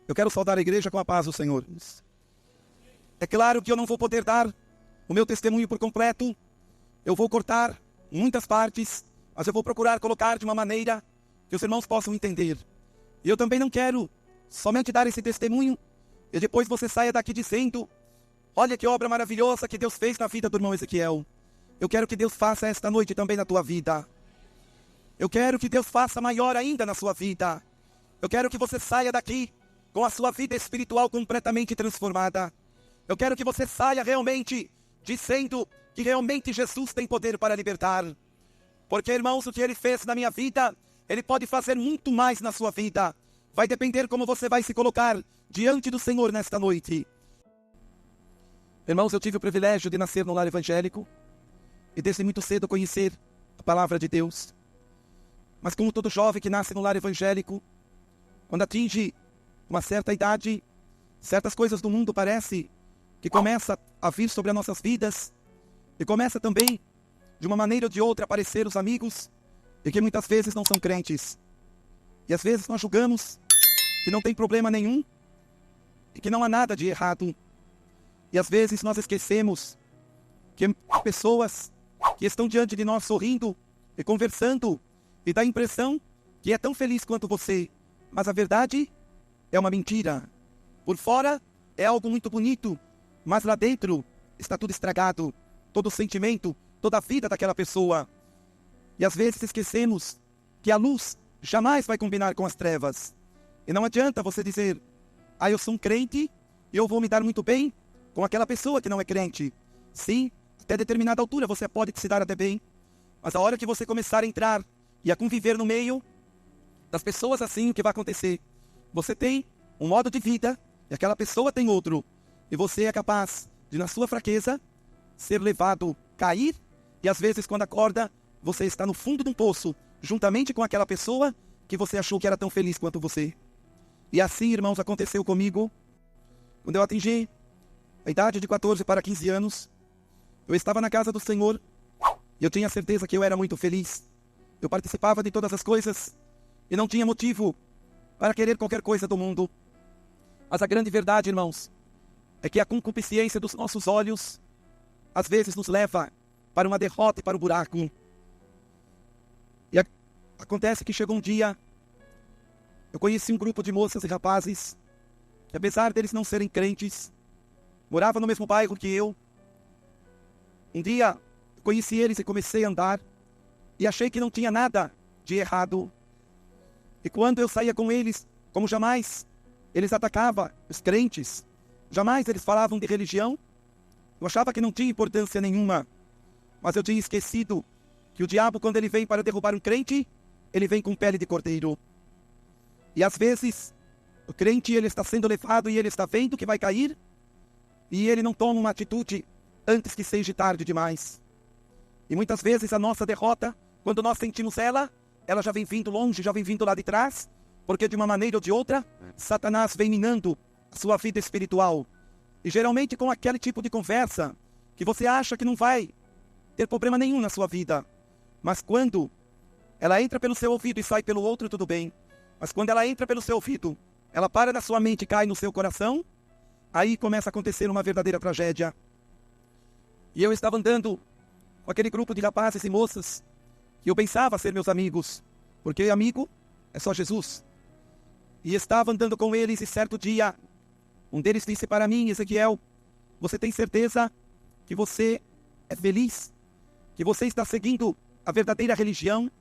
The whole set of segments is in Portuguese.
Eu quero saudar a igreja com a paz do Senhor. É claro que eu não vou poder dar o meu testemunho por completo. Eu vou cortar muitas partes, mas eu vou procurar colocar de uma maneira que os irmãos possam entender. E eu também não quero somente dar esse testemunho e depois você saia daqui dizendo: olha que obra maravilhosa que Deus fez na vida do irmão Ezequiel. Eu quero que Deus faça esta noite também na tua vida. Eu quero que Deus faça maior ainda na sua vida. Eu quero que você saia daqui com a sua vida espiritual completamente transformada. Eu quero que você saia realmente dizendo que realmente Jesus tem poder para libertar. Porque, irmãos, o que Ele fez na minha vida, Ele pode fazer muito mais na sua vida. Vai depender como você vai se colocar diante do Senhor nesta noite. Irmãos, eu tive o privilégio de nascer no lar evangélico e desde muito cedo conhecer a palavra de Deus. Mas como todo jovem que nasce no lar evangélico, quando atinge uma certa idade, certas coisas do mundo parece que começa a vir sobre as nossas vidas e começa também, de uma maneira ou de outra, a aparecer os amigos e que muitas vezes não são crentes. E às vezes nós julgamos que não tem problema nenhum e que não há nada de errado. E às vezes nós esquecemos que pessoas que estão diante de nós sorrindo e conversando e dá a impressão que é tão feliz quanto você, mas a verdade é uma mentira. Por fora é algo muito bonito, mas lá dentro está tudo estragado, todo o sentimento, toda a vida daquela pessoa. E às vezes esquecemos que a luz jamais vai combinar com as trevas. E não adianta você dizer: ah, eu sou um crente e eu vou me dar muito bem com aquela pessoa que não é crente. Sim, até determinada altura você pode se dar até bem, mas a hora que você começar a entrar e a conviver no meio das pessoas assim, o que vai acontecer? Você tem um modo de vida e aquela pessoa tem outro. E você é capaz de, na sua fraqueza, ser levado, cair, e às vezes quando acorda, você está no fundo de um poço, juntamente com aquela pessoa que você achou que era tão feliz quanto você. E assim, irmãos, aconteceu comigo. Quando eu atingi a idade de 14 para 15 anos, eu estava na casa do Senhor e eu tinha certeza que eu era muito feliz. Eu participava de todas as coisas e não tinha motivo para querer qualquer coisa do mundo. Mas a grande verdade, irmãos, é que a concupiscência dos nossos olhos às vezes nos leva para uma derrota e para o buraco. E acontece que chegou um dia, eu conheci um grupo de moças e rapazes que, apesar deles não serem crentes, moravam no mesmo bairro que eu. Um dia eu conheci eles e comecei a andar e achei que não tinha nada de errado. E quando eu saía com eles, como jamais eles atacavam os crentes, jamais eles falavam de religião, eu achava que não tinha importância nenhuma. Mas eu tinha esquecido que o diabo, quando ele vem para derrubar um crente, ele vem com pele de cordeiro. E às vezes, o crente ele está sendo levado e ele está vendo que vai cair, e ele não toma uma atitude antes que seja tarde demais. E muitas vezes a nossa derrota, quando nós sentimos ela já vem vindo longe, já vem vindo lá de trás, porque de uma maneira ou de outra, Satanás vem minando a sua vida espiritual. E geralmente com aquele tipo de conversa, que você acha que não vai ter problema nenhum na sua vida. Mas quando ela entra pelo seu ouvido e sai pelo outro, tudo bem. Mas quando ela entra pelo seu ouvido, ela para na sua mente e cai no seu coração, aí começa a acontecer uma verdadeira tragédia. E eu estava andando com aquele grupo de rapazes e moças que eu pensava ser meus amigos, porque amigo é só Jesus. E estava andando com eles e certo dia, um deles disse para mim: Ezequiel, você tem certeza que você é feliz? Que você está seguindo a verdadeira religião?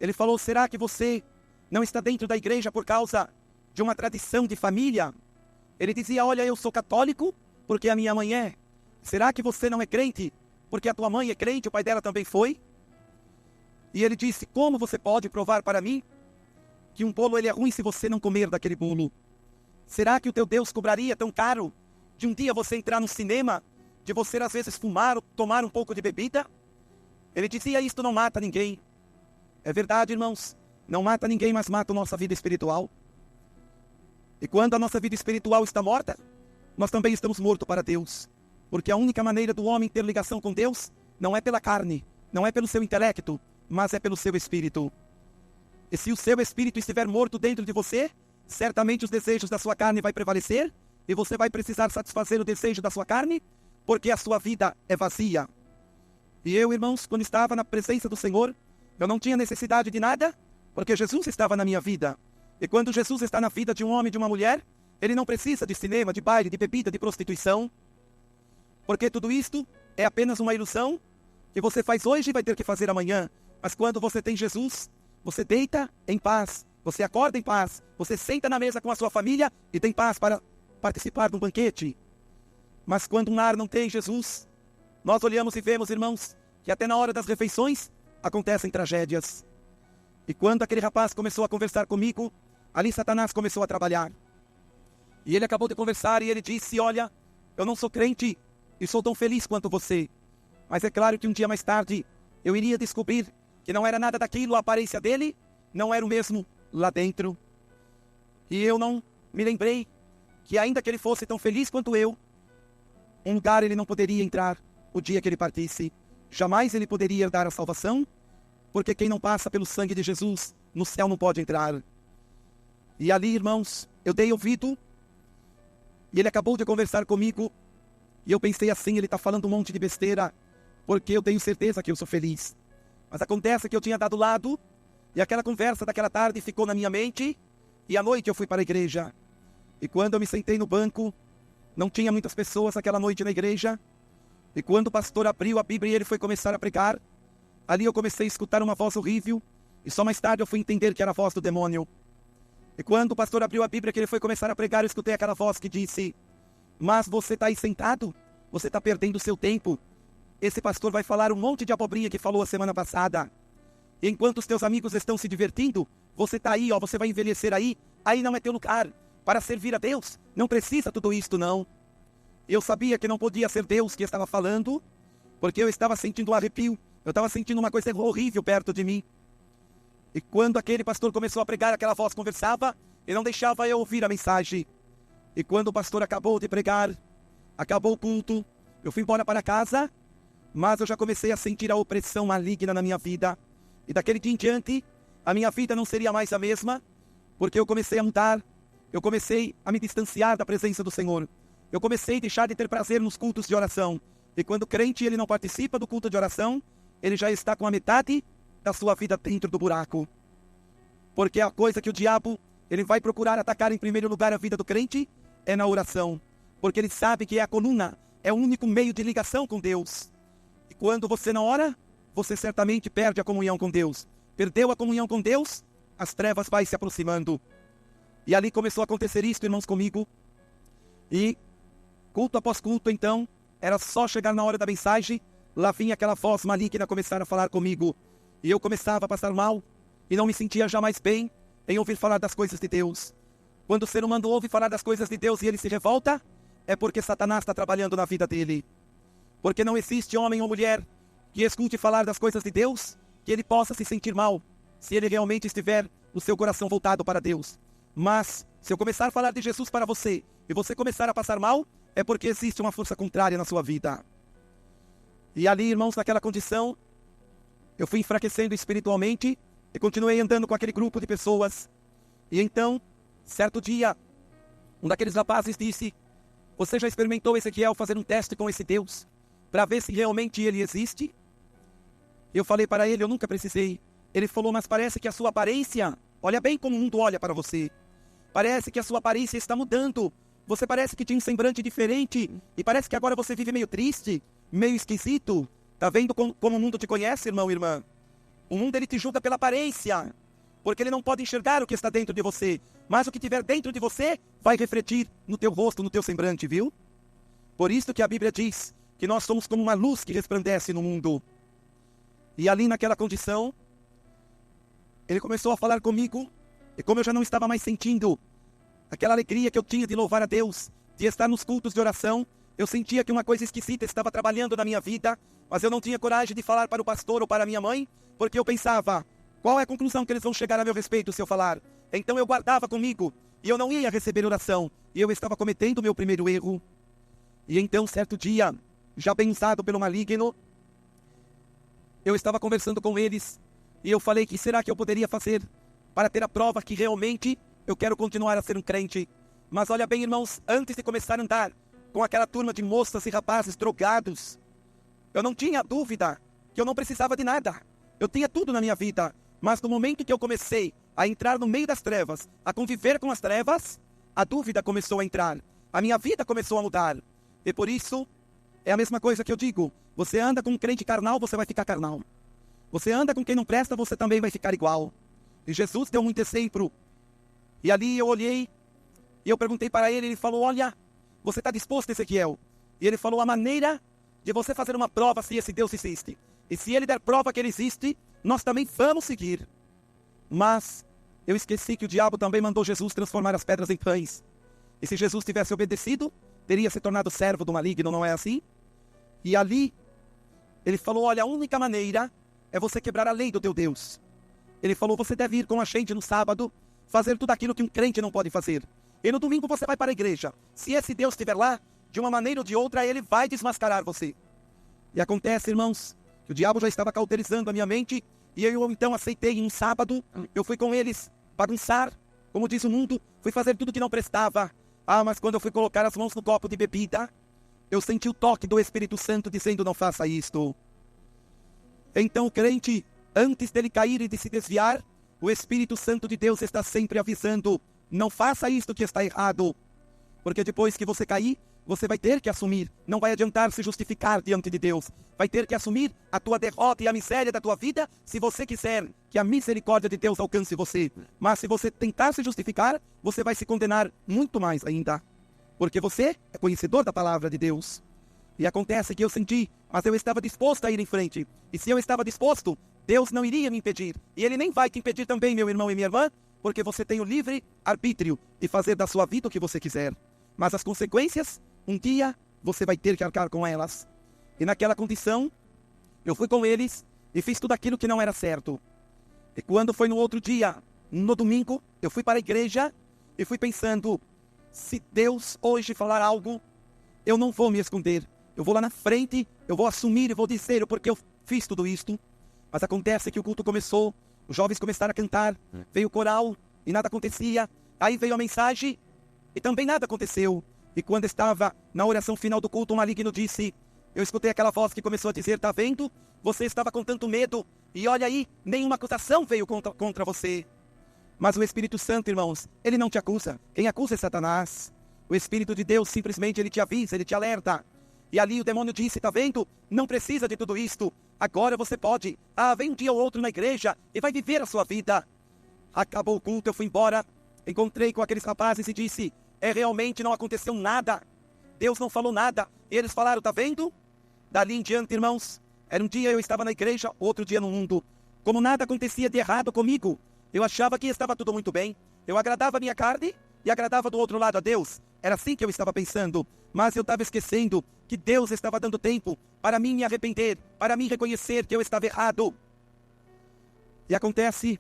Ele falou: será que você não está dentro da igreja por causa de uma tradição de família? Ele dizia: olha, eu sou católico porque a minha mãe é. Será que você não é crente porque a tua mãe é crente, o pai dela também foi? E ele disse: como você pode provar para mim que um bolo ele é ruim se você não comer daquele bolo? Será que o teu Deus cobraria tão caro de um dia você entrar no cinema, de você às vezes fumar ou tomar um pouco de bebida? Ele dizia: isto não mata ninguém. É verdade, irmãos, não mata ninguém, mas mata a nossa vida espiritual. E quando a nossa vida espiritual está morta, nós também estamos mortos para Deus. Porque a única maneira do homem ter ligação com Deus não é pela carne, não é pelo seu intelecto, mas é pelo seu espírito. E se o seu espírito estiver morto dentro de você, certamente os desejos da sua carne vai prevalecer e você vai precisar satisfazer o desejo da sua carne, porque a sua vida é vazia. E eu, irmãos, quando estava na presença do Senhor, eu não tinha necessidade de nada, porque Jesus estava na minha vida. E quando Jesus está na vida de um homem e de uma mulher, ele não precisa de cinema, de baile, de bebida, de prostituição, porque tudo isto é apenas uma ilusão que você faz hoje e vai ter que fazer amanhã. Mas quando você tem Jesus, você deita em paz, você acorda em paz, você senta na mesa com a sua família e tem paz para participar de um banquete. Mas quando um lar não tem Jesus, nós olhamos e vemos, irmãos, que até na hora das refeições acontecem tragédias. E quando aquele rapaz começou a conversar comigo, ali Satanás começou a trabalhar. E ele acabou de conversar e ele disse: olha, eu não sou crente e sou tão feliz quanto você. Mas é claro que um dia mais tarde eu iria descobrir que não era nada daquilo, a aparência dele não era o mesmo lá dentro. E eu não me lembrei que ainda que ele fosse tão feliz quanto eu, um lugar ele não poderia entrar o dia que ele partisse. Jamais ele poderia dar a salvação, porque quem não passa pelo sangue de Jesus, no céu não pode entrar. E ali, irmãos, eu dei ouvido, e ele acabou de conversar comigo, e eu pensei assim, ele está falando um monte de besteira, porque eu tenho certeza que eu sou feliz. Mas acontece que eu tinha dado lado, e aquela conversa daquela tarde ficou na minha mente, e à noite eu fui para a igreja. E quando eu me sentei no banco, não tinha muitas pessoas aquela noite na igreja, e quando o pastor abriu a Bíblia e ele foi começar a pregar, ali eu comecei a escutar uma voz horrível, e só mais tarde eu fui entender que era a voz do demônio. E quando o pastor abriu a Bíblia que ele foi começar a pregar, eu escutei aquela voz que disse: mas você está aí sentado? Você está perdendo o seu tempo. Esse pastor vai falar um monte de abobrinha que falou a semana passada. E enquanto os teus amigos estão se divertindo, você está aí, você vai envelhecer aí não é teu lugar. Para servir a Deus, não precisa tudo isto, não. Eu sabia que não podia ser Deus que estava falando, porque eu estava sentindo um arrepio, eu estava sentindo uma coisa horrível perto de mim. E quando aquele pastor começou a pregar, aquela voz conversava, e não deixava eu ouvir a mensagem. E quando o pastor acabou de pregar, acabou o culto, eu fui embora para casa, mas eu já comecei a sentir a opressão maligna na minha vida. E daquele dia em diante, a minha vida não seria mais a mesma, porque eu comecei a mudar, eu comecei a me distanciar da presença do Senhor. Eu comecei a deixar de ter prazer nos cultos de oração. E quando o crente ele não participa do culto de oração, ele já está com a metade da sua vida dentro do buraco. Porque a coisa que o diabo ele vai procurar atacar em primeiro lugar a vida do crente é na oração. Porque ele sabe que é a coluna, é o único meio de ligação com Deus. E quando você não ora, você certamente perde a comunhão com Deus. Perdeu a comunhão com Deus, as trevas vai se aproximando. E ali começou a acontecer isso, irmãos, comigo. E culto após culto, então, era só chegar na hora da mensagem, lá vinha aquela voz maligna começar a falar comigo. E eu começava a passar mal, e não me sentia jamais bem em ouvir falar das coisas de Deus. Quando o ser humano ouve falar das coisas de Deus e ele se revolta, é porque Satanás está trabalhando na vida dele. Porque não existe homem ou mulher que escute falar das coisas de Deus, que ele possa se sentir mal, se ele realmente estiver o seu coração voltado para Deus. Mas, se eu começar a falar de Jesus para você, e você começar a passar mal, é porque existe uma força contrária na sua vida. E ali, irmãos, naquela condição, eu fui enfraquecendo espiritualmente, e continuei andando com aquele grupo de pessoas. E então, certo dia, um daqueles rapazes disse: você já experimentou, Ezequiel, fazer um teste com esse Deus, para ver se realmente ele existe? Eu falei para ele: eu nunca precisei. Ele falou: mas parece que a sua aparência, olha bem como o mundo olha para você. Parece que a sua aparência está mudando. Você parece que tinha um semblante diferente. E parece que agora você vive meio triste, meio esquisito. Tá vendo como o mundo te conhece, irmão e irmã? O mundo ele te julga pela aparência, porque ele não pode enxergar o que está dentro de você. Mas o que tiver dentro de você vai refletir no teu rosto, no teu semblante, viu? Por isso que a Bíblia diz que nós somos como uma luz que resplandece no mundo. E ali naquela condição, ele começou a falar comigo. E como eu já não estava mais sentindo aquela alegria que eu tinha de louvar a Deus, de estar nos cultos de oração, eu sentia que uma coisa esquisita estava trabalhando na minha vida, mas eu não tinha coragem de falar para o pastor ou para a minha mãe, porque eu pensava: qual é a conclusão que eles vão chegar a meu respeito se eu falar? Então eu guardava comigo, e eu não ia receber oração, e eu estava cometendo o meu primeiro erro. E então, certo dia, já bem usado pelo maligno, eu estava conversando com eles, e eu falei: que será que eu poderia fazer para ter a prova que realmente eu quero continuar a ser um crente. Mas olha bem, irmãos, antes de começar a andar com aquela turma de moças e rapazes drogados, eu não tinha dúvida que eu não precisava de nada. Eu tinha tudo na minha vida. Mas no momento que eu comecei a entrar no meio das trevas, a conviver com as trevas, a dúvida começou a entrar. A minha vida começou a mudar. E por isso, é a mesma coisa que eu digo. Você anda com um crente carnal, você vai ficar carnal. Você anda com quem não presta, você também vai ficar igual. E Jesus deu muito exemplo. E ali eu olhei, e eu perguntei para ele, ele falou, olha, você está disposto, Ezequiel? E ele falou, a maneira de você fazer uma prova se esse Deus existe. E se ele der prova que ele existe, nós também vamos seguir. Mas eu esqueci que o diabo também mandou Jesus transformar as pedras em pães. E se Jesus tivesse obedecido, teria se tornado servo do maligno, não é assim? E ali, ele falou, olha, a única maneira é você quebrar a lei do teu Deus. Ele falou, você deve ir com a gente no sábado, fazer tudo aquilo que um crente não pode fazer. E no domingo você vai para a igreja. Se esse Deus estiver lá, de uma maneira ou de outra, ele vai desmascarar você. E acontece, irmãos, que o diabo já estava cauterizando a minha mente, e eu então aceitei em um sábado, eu fui com eles bagunçar, como diz o mundo, fui fazer tudo que não prestava. Ah, mas quando eu fui colocar as mãos no copo de bebida, eu senti o toque do Espírito Santo dizendo, não faça isto. Então o crente, antes dele cair e de se desviar, o Espírito Santo de Deus está sempre avisando, não faça isto que está errado. Porque depois que você cair, você vai ter que assumir. Não vai adiantar se justificar diante de Deus. Vai ter que assumir a tua derrota e a miséria da tua vida, se você quiser que a misericórdia de Deus alcance você. Mas se você tentar se justificar, você vai se condenar muito mais ainda. Porque você é conhecedor da palavra de Deus. E acontece que eu senti, mas eu estava disposto a ir em frente. E se eu estava disposto, Deus não iria me impedir. E Ele nem vai te impedir também, meu irmão e minha irmã, porque você tem o livre arbítrio de fazer da sua vida o que você quiser. Mas as consequências, um dia, você vai ter que arcar com elas. E naquela condição, eu fui com eles e fiz tudo aquilo que não era certo. E quando foi no outro dia, no domingo, eu fui para a igreja e fui pensando, se Deus hoje falar algo, eu não vou me esconder. Eu vou lá na frente, eu vou assumir e vou dizer o porquê eu fiz tudo isto. Mas acontece que o culto começou, os jovens começaram a cantar, veio o coral e nada acontecia. Aí veio a mensagem e também nada aconteceu. E quando estava na oração final do culto, o maligno disse, eu escutei aquela voz que começou a dizer, tá vendo? Você estava com tanto medo, e olha aí, nenhuma acusação veio contra você. Mas o Espírito Santo, irmãos, ele não te acusa. Quem acusa é Satanás. O Espírito de Deus simplesmente ele te avisa, ele te alerta. E ali o demônio disse, tá vendo? Não precisa de tudo isto. Agora você pode. Ah, vem um dia ou outro na igreja e vai viver a sua vida. Acabou o culto, eu fui embora. Encontrei com aqueles rapazes e disse, realmente não aconteceu nada. Deus não falou nada. E eles falaram, tá vendo? Dali em diante, irmãos, era um dia eu estava na igreja, outro dia no mundo. Como nada acontecia de errado comigo, eu achava que estava tudo muito bem. Eu agradava a minha carne e agradava do outro lado a Deus. Era assim que eu estava pensando. Mas eu estava esquecendo que Deus estava dando tempo para mim me arrepender, para mim reconhecer que eu estava errado. E acontece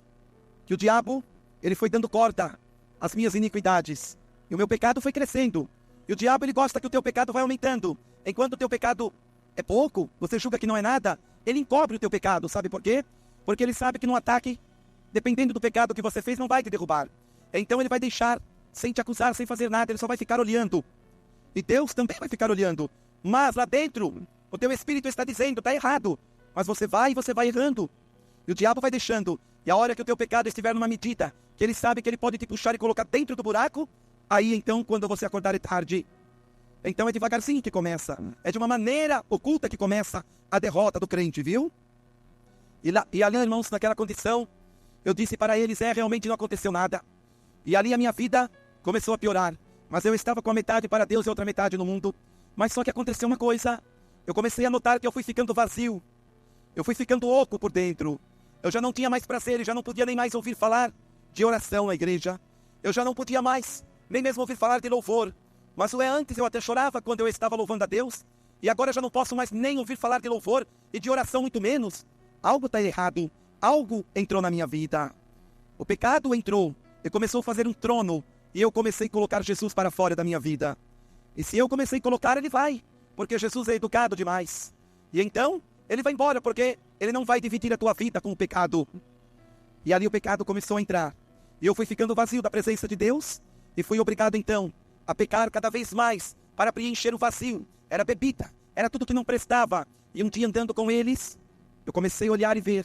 que o diabo, ele foi dando corda às minhas iniquidades. E o meu pecado foi crescendo. E o diabo, ele gosta que o teu pecado vai aumentando. Enquanto o teu pecado é pouco, você julga que não é nada, ele encobre o teu pecado. Sabe por quê? Porque ele sabe que no ataque, dependendo do pecado que você fez, não vai te derrubar. Então ele vai deixar sem te acusar, sem fazer nada, ele só vai ficar olhando. E Deus também vai ficar olhando. Mas lá dentro, o teu espírito está dizendo, está errado. Mas você vai errando. E o diabo vai deixando. E a hora que o teu pecado estiver numa medida, que ele sabe que ele pode te puxar e colocar dentro do buraco, aí então, quando você acordar é tarde. Então é devagarzinho que começa. É de uma maneira oculta que começa a derrota do crente, viu? E ali, irmãos, naquela condição, eu disse para eles, realmente não aconteceu nada. E ali a minha vida começou a piorar. Mas eu estava com a metade para Deus e outra metade no mundo. Mas só que aconteceu uma coisa. Eu comecei a notar que eu fui ficando vazio. Eu fui ficando oco por dentro. Eu já não tinha mais prazer e já não podia nem mais ouvir falar de oração na igreja. Eu já não podia mais nem mesmo ouvir falar de louvor. Mas antes eu até chorava quando eu estava louvando a Deus. E agora já não posso mais nem ouvir falar de louvor e de oração muito menos. Algo está errado. Algo entrou na minha vida. O pecado entrou e começou a fazer um trono. E eu comecei a colocar Jesus para fora da minha vida. E se eu comecei a colocar, ele vai. Porque Jesus é educado demais. E então, ele vai embora, porque ele não vai dividir a tua vida com o pecado. E ali o pecado começou a entrar. E eu fui ficando vazio da presença de Deus e fui obrigado então a pecar cada vez mais para preencher o vazio. Era bebida, era tudo que não prestava. E um dia andando com eles, eu comecei a olhar e ver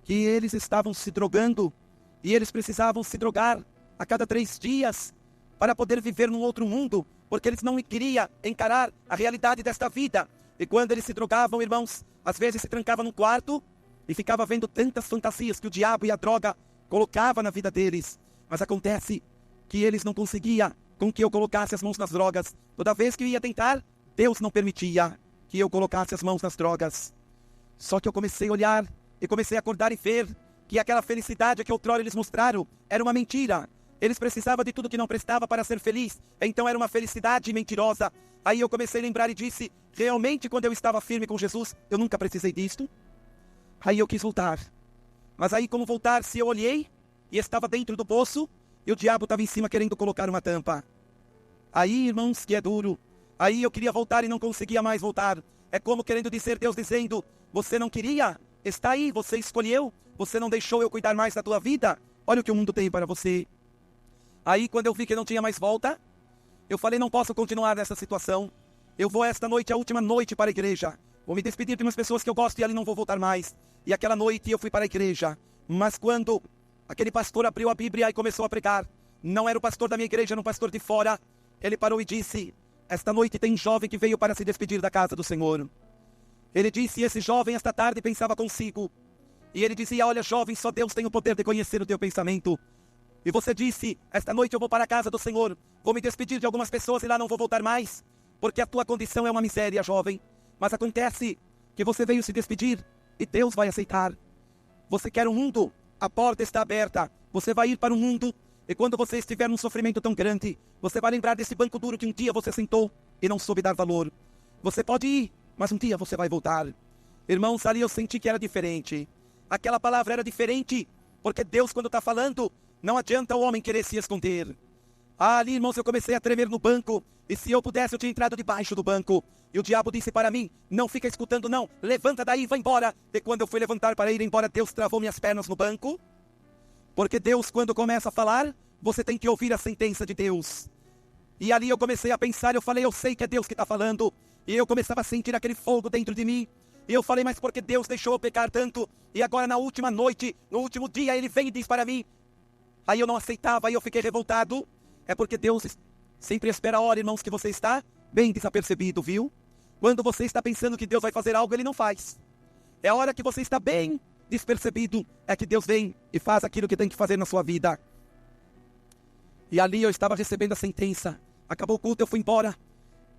que eles estavam se drogando e eles precisavam se drogar a cada 3 dias para poder viver num outro mundo, porque eles não queriam encarar a realidade desta vida. E quando eles se drogavam, irmãos, às vezes se trancava num quarto e ficava vendo tantas fantasias que o diabo e a droga colocava na vida deles. Mas acontece que eles não conseguiam com que eu colocasse as mãos nas drogas. Toda vez que eu ia tentar, Deus não permitia que eu colocasse as mãos nas drogas. Só que eu comecei a olhar e comecei a acordar e ver que aquela felicidade que outrora eles mostraram era uma mentira. Eles precisavam de tudo que não prestava para ser feliz. Então era uma felicidade mentirosa. Aí eu comecei a lembrar e disse, realmente quando eu estava firme com Jesus, eu nunca precisei disto. Aí eu quis voltar. Mas aí como voltar se eu olhei e estava dentro do poço e o diabo estava em cima querendo colocar uma tampa. Aí, irmãos, que é duro. Aí eu queria voltar e não conseguia mais voltar. É como querendo dizer, Deus dizendo, você não queria? Está aí, você escolheu. Você não deixou eu cuidar mais da tua vida. Olha o que o mundo tem para você. Aí quando eu vi que não tinha mais volta, eu falei, não posso continuar nessa situação. Eu vou esta noite, a última noite para a igreja. Vou me despedir de umas pessoas que eu gosto e ali não vou voltar mais. E aquela noite eu fui para a igreja. Mas quando aquele pastor abriu a Bíblia e começou a pregar, não era o pastor da minha igreja, era um pastor de fora. Ele parou e disse, esta noite tem um jovem que veio para se despedir da casa do Senhor. Ele disse, esse jovem esta tarde pensava consigo. E ele dizia, olha jovem, só Deus tem o poder de conhecer o teu pensamento. E você disse, esta noite eu vou para a casa do Senhor, vou me despedir de algumas pessoas e lá não vou voltar mais, porque a tua condição é uma miséria, jovem. Mas acontece que você veio se despedir e Deus vai aceitar. Você quer um mundo, a porta está aberta, você vai ir para um mundo e quando você estiver num sofrimento tão grande, você vai lembrar desse banco duro que um dia você sentou e não soube dar valor. Você pode ir, mas um dia você vai voltar. Irmãos, ali eu senti que era diferente. Aquela palavra era diferente, porque Deus quando está falando, não adianta o homem querer se esconder. Ali, irmãos, eu comecei a tremer no banco. E se eu pudesse, eu tinha entrado debaixo do banco. E o diabo disse para mim, não fica escutando não, levanta daí e vai embora. E quando eu fui levantar para ir embora, Deus travou minhas pernas no banco. Porque Deus, quando começa a falar, você tem que ouvir a sentença de Deus. E ali eu comecei a pensar, eu falei, eu sei que é Deus que está falando. E eu começava a sentir aquele fogo dentro de mim. E eu falei, mas por que Deus deixou eu pecar tanto? E agora na última noite, no último dia, Ele vem e diz para mim. Aí eu não aceitava, aí eu fiquei revoltado. É porque Deus sempre espera a hora, irmãos, que você está bem desapercebido, viu? Quando você está pensando que Deus vai fazer algo, Ele não faz. É a hora que você está bem despercebido, é que Deus vem e faz aquilo que tem que fazer na sua vida. E ali eu estava recebendo a sentença. Acabou o culto, eu fui embora.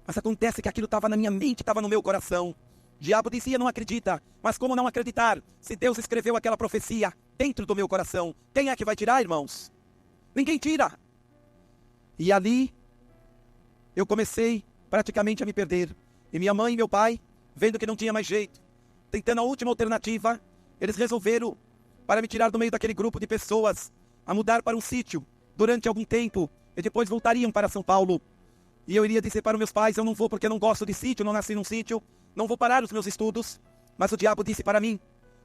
Mas acontece que aquilo estava na minha mente, estava no meu coração. O diabo dizia, não acredita. Mas como não acreditar? Se Deus escreveu aquela profecia dentro do meu coração, quem é que vai tirar, irmãos? Ninguém tira. E ali, eu comecei praticamente a me perder. E minha mãe e meu pai, vendo que não tinha mais jeito, tentando a última alternativa, eles resolveram, para me tirar do meio daquele grupo de pessoas, a mudar para um sítio durante algum tempo, e depois voltariam para São Paulo. E eu iria dizer para os meus pais, eu não vou porque eu não gosto de sítio, não nasci num sítio, não vou parar os meus estudos. Mas o diabo disse para mim,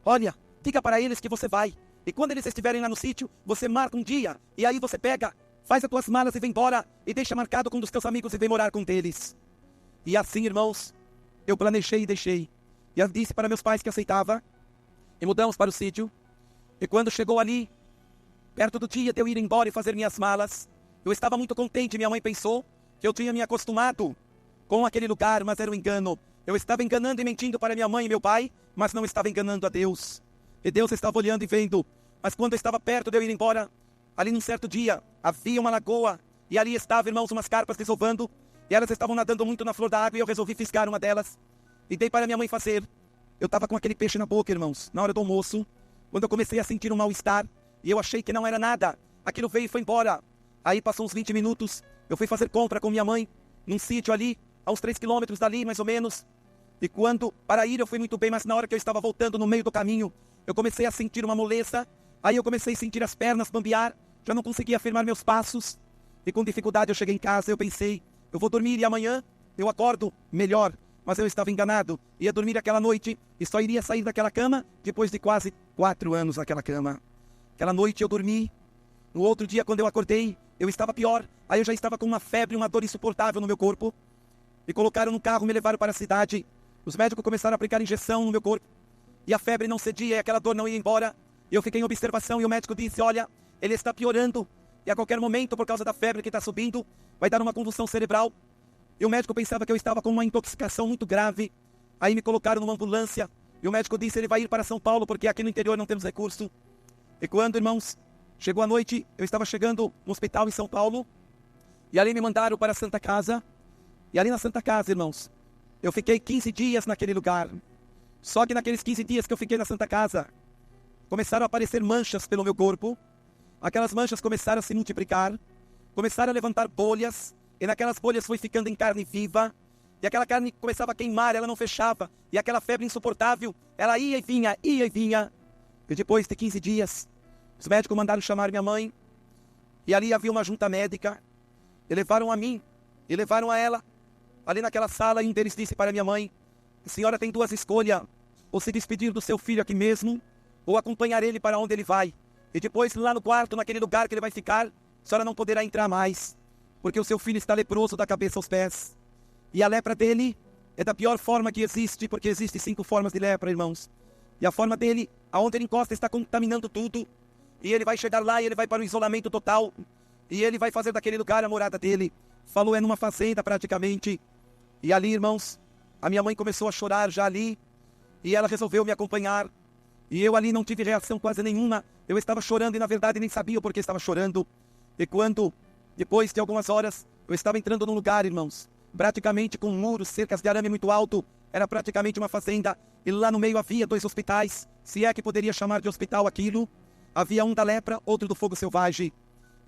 olha, diga para eles que você vai. E quando eles estiverem lá no sítio, você marca um dia. E aí você pega, faz as tuas malas e vem embora. E deixa marcado com um dos teus amigos e vem morar com eles. E assim, irmãos, eu planejei e deixei. E eu disse para meus pais que aceitava. E mudamos para o sítio. E quando chegou ali, perto do dia de eu ir embora e fazer minhas malas, eu estava muito contente. Minha mãe pensou que eu tinha me acostumado com aquele lugar, mas era um engano. Eu estava enganando e mentindo para minha mãe e meu pai, mas não estava enganando a Deus. E Deus estava olhando e vendo. Mas quando eu estava perto de eu ir embora, ali num certo dia, havia uma lagoa. E ali estavam, irmãos, umas carpas desovando. E elas estavam nadando muito na flor da água e eu resolvi fisgar uma delas. E dei para minha mãe fazer. Eu estava com aquele peixe na boca, irmãos, na hora do almoço. Quando eu comecei a sentir um mal-estar. E eu achei que não era nada. Aquilo veio e foi embora. Aí passou uns 20 minutos. Eu fui fazer compra com minha mãe. Num sítio ali, a uns 3 quilômetros dali, mais ou menos. E quando, para ir eu fui muito bem, mas na hora que eu estava voltando no meio do caminho, eu comecei a sentir uma moleza. Aí eu comecei a sentir as pernas bambear. Já não conseguia afirmar meus passos. E com dificuldade eu cheguei em casa, eu pensei, eu vou dormir e amanhã eu acordo melhor. Mas eu estava enganado. Ia dormir aquela noite e só iria sair daquela cama depois de quase 4 anos naquela cama. Aquela noite eu dormi No outro dia, quando eu acordei, eu estava pior. Aí eu já estava com uma febre, uma dor insuportável no meu corpo. Me colocaram no carro, me levaram para a cidade. Os médicos começaram a aplicar injeção no meu corpo. E a febre não cedia, e aquela dor não ia embora. E eu fiquei em observação e o médico disse, olha, ele está piorando. E a qualquer momento, por causa da febre que está subindo, vai dar uma convulsão cerebral. E o médico pensava que eu estava com uma intoxicação muito grave. Aí me colocaram numa ambulância. E o médico disse, ele vai ir para São Paulo, porque aqui no interior não temos recurso. E quando, irmãos, chegou a noite, eu estava chegando no hospital em São Paulo. E ali me mandaram para a Santa Casa. E ali na Santa Casa, irmãos, eu fiquei 15 dias naquele lugar. Só que naqueles 15 dias que eu fiquei na Santa Casa, começaram a aparecer manchas pelo meu corpo. Aquelas manchas começaram a se multiplicar. Começaram a levantar bolhas. E naquelas bolhas foi ficando em carne viva. E aquela carne começava a queimar, ela não fechava. E aquela febre insuportável, ela ia e vinha, ia e vinha. E depois de 15 dias, os médicos mandaram chamar minha mãe. E ali havia uma junta médica. E levaram a mim, e levaram a ela. Ali naquela sala, e eles disse para minha mãe, a senhora tem duas escolhas. Ou se despedir do seu filho aqui mesmo, ou acompanhar ele para onde ele vai. E depois, lá no quarto, naquele lugar que ele vai ficar, a senhora não poderá entrar mais. Porque o seu filho está leproso da cabeça aos pés. E a lepra dele é da pior forma que existe, porque existem 5 formas de lepra, irmãos. E a forma dele, aonde ele encosta, está contaminando tudo. E ele vai chegar lá e ele vai para o isolamento total. E ele vai fazer daquele lugar a morada dele. Falou, é numa fazenda praticamente. E ali, irmãos, a minha mãe começou a chorar já ali. E ela resolveu me acompanhar. E eu ali não tive reação quase nenhuma. Eu estava chorando e na verdade nem sabia o porquê estava chorando. E quando, depois de algumas horas, eu estava entrando num lugar, irmãos, praticamente com muros, cercas de arame muito alto. Era praticamente uma fazenda. E lá no meio havia 2 hospitais. Se é que poderia chamar de hospital aquilo. Havia um da lepra, outro do fogo selvagem.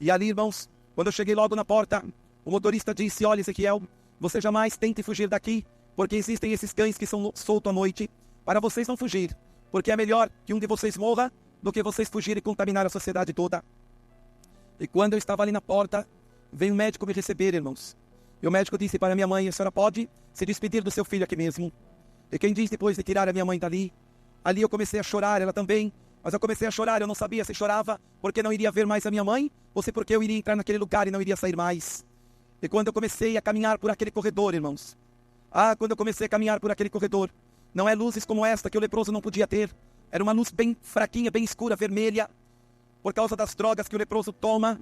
E ali, irmãos, quando eu cheguei logo na porta, o motorista disse, olha, Ezequiel, você jamais tente fugir daqui, porque existem esses cães que são soltos à noite, para vocês não fugir, porque é melhor que um de vocês morra, do que vocês fugirem e contaminar a sociedade toda. E quando eu estava ali na porta, veio um médico me receber, irmãos. E o médico disse para minha mãe, a senhora pode se despedir do seu filho aqui mesmo. E quem diz depois de tirar a minha mãe dali, ali eu comecei a chorar, ela também. Mas eu comecei a chorar, eu não sabia se chorava porque não iria ver mais a minha mãe, ou se porque eu iria entrar naquele lugar e não iria sair mais. E quando eu comecei a caminhar por aquele corredor, irmãos. Quando eu comecei a caminhar por aquele corredor, não é luzes como esta que o leproso não podia ter. Era uma luz bem fraquinha, bem escura, vermelha. Por causa das drogas que o leproso toma,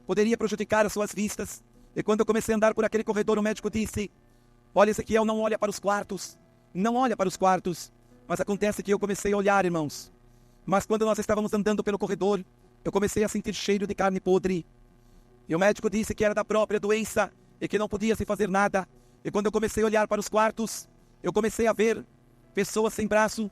poderia prejudicar as suas vistas. E quando eu comecei a andar por aquele corredor, o médico disse, olha, Ezequiel, não olha para os quartos. Não olha para os quartos. Mas acontece que eu comecei a olhar, irmãos. Mas quando nós estávamos andando pelo corredor, eu comecei a sentir cheiro de carne podre. E o médico disse que era da própria doença e que não podia se fazer nada. E quando eu comecei a olhar para os quartos, eu comecei a ver pessoas sem braço,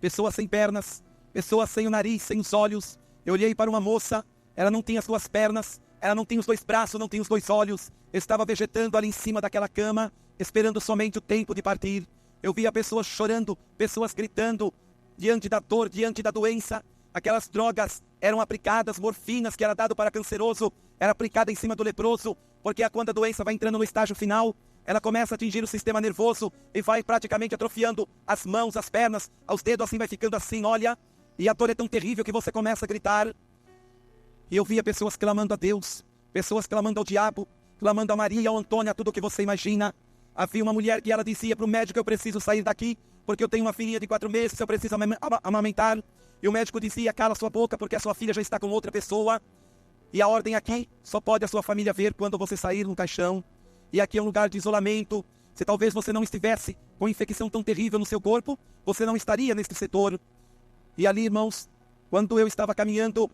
pessoas sem pernas, pessoas sem o nariz, sem os olhos. Eu olhei para uma moça, ela não tinha as 2 pernas, ela não tinha os 2 braços, não tinha os 2 olhos. Estava vegetando ali em cima daquela cama, esperando somente o tempo de partir. Eu via pessoas chorando, pessoas gritando, diante da dor, diante da doença. Aquelas drogas eram aplicadas, morfinas que era dado para canceroso, era aplicada em cima do leproso, porque quando a doença vai entrando no estágio final, ela começa a atingir o sistema nervoso e vai praticamente atrofiando as mãos, as pernas, os dedos, assim vai ficando assim, olha, e a dor é tão terrível que você começa a gritar. E eu via pessoas clamando a Deus, pessoas clamando ao diabo, clamando a Maria, ao Antônio, a tudo o que você imagina. Havia uma mulher que ela dizia para o médico, eu preciso sair daqui, porque eu tenho uma filhinha de 4 meses, eu preciso amamentar. E o médico dizia, cala sua boca, porque a sua filha já está com outra pessoa. E a ordem aqui, só pode a sua família ver quando você sair no caixão. E aqui é um lugar de isolamento. Se talvez você não estivesse com infecção tão terrível no seu corpo, você não estaria neste setor. E ali, irmãos, quando eu estava caminhando,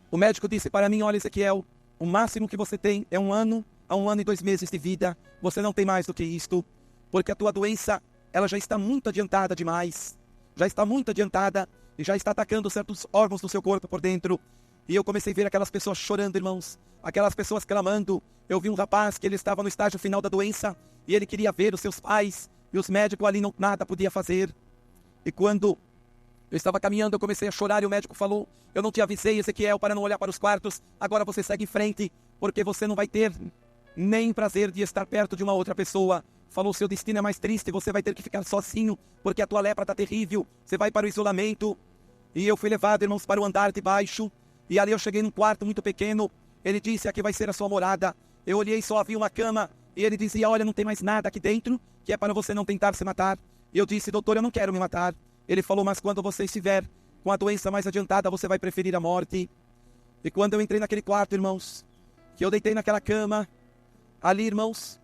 o médico disse para mim, olha, Ezequiel, o máximo que você tem é 1 ano a 1 ano e 2 meses de vida. Você não tem mais do que isto, porque a tua doença, ela já está muito adiantada demais. Já está muito adiantada e já está atacando certos órgãos do seu corpo por dentro. E eu comecei a ver aquelas pessoas chorando, irmãos. Aquelas pessoas clamando. Eu vi um rapaz que ele estava no estágio final da doença e ele queria ver os seus pais. E os médicos ali nada podia fazer. E quando eu estava caminhando, eu comecei a chorar e o médico falou, eu não te avisei, Ezequiel, para não olhar para os quartos. Agora você segue em frente, porque você não vai ter nem prazer de estar perto de uma outra pessoa. Falou, seu destino é mais triste, você vai ter que ficar sozinho, porque a tua lepra está terrível. Você vai para o isolamento. E eu fui levado, irmãos, para o andar de baixo. E ali eu cheguei num quarto muito pequeno. Ele disse, aqui vai ser a sua morada. Eu olhei, só havia uma cama. E ele dizia, olha, não tem mais nada aqui dentro, que é para você não tentar se matar. E eu disse, doutor, eu não quero me matar. Ele falou, mas quando você estiver com a doença mais adiantada, você vai preferir a morte. E quando eu entrei naquele quarto, irmãos, que eu deitei naquela cama, ali, irmãos,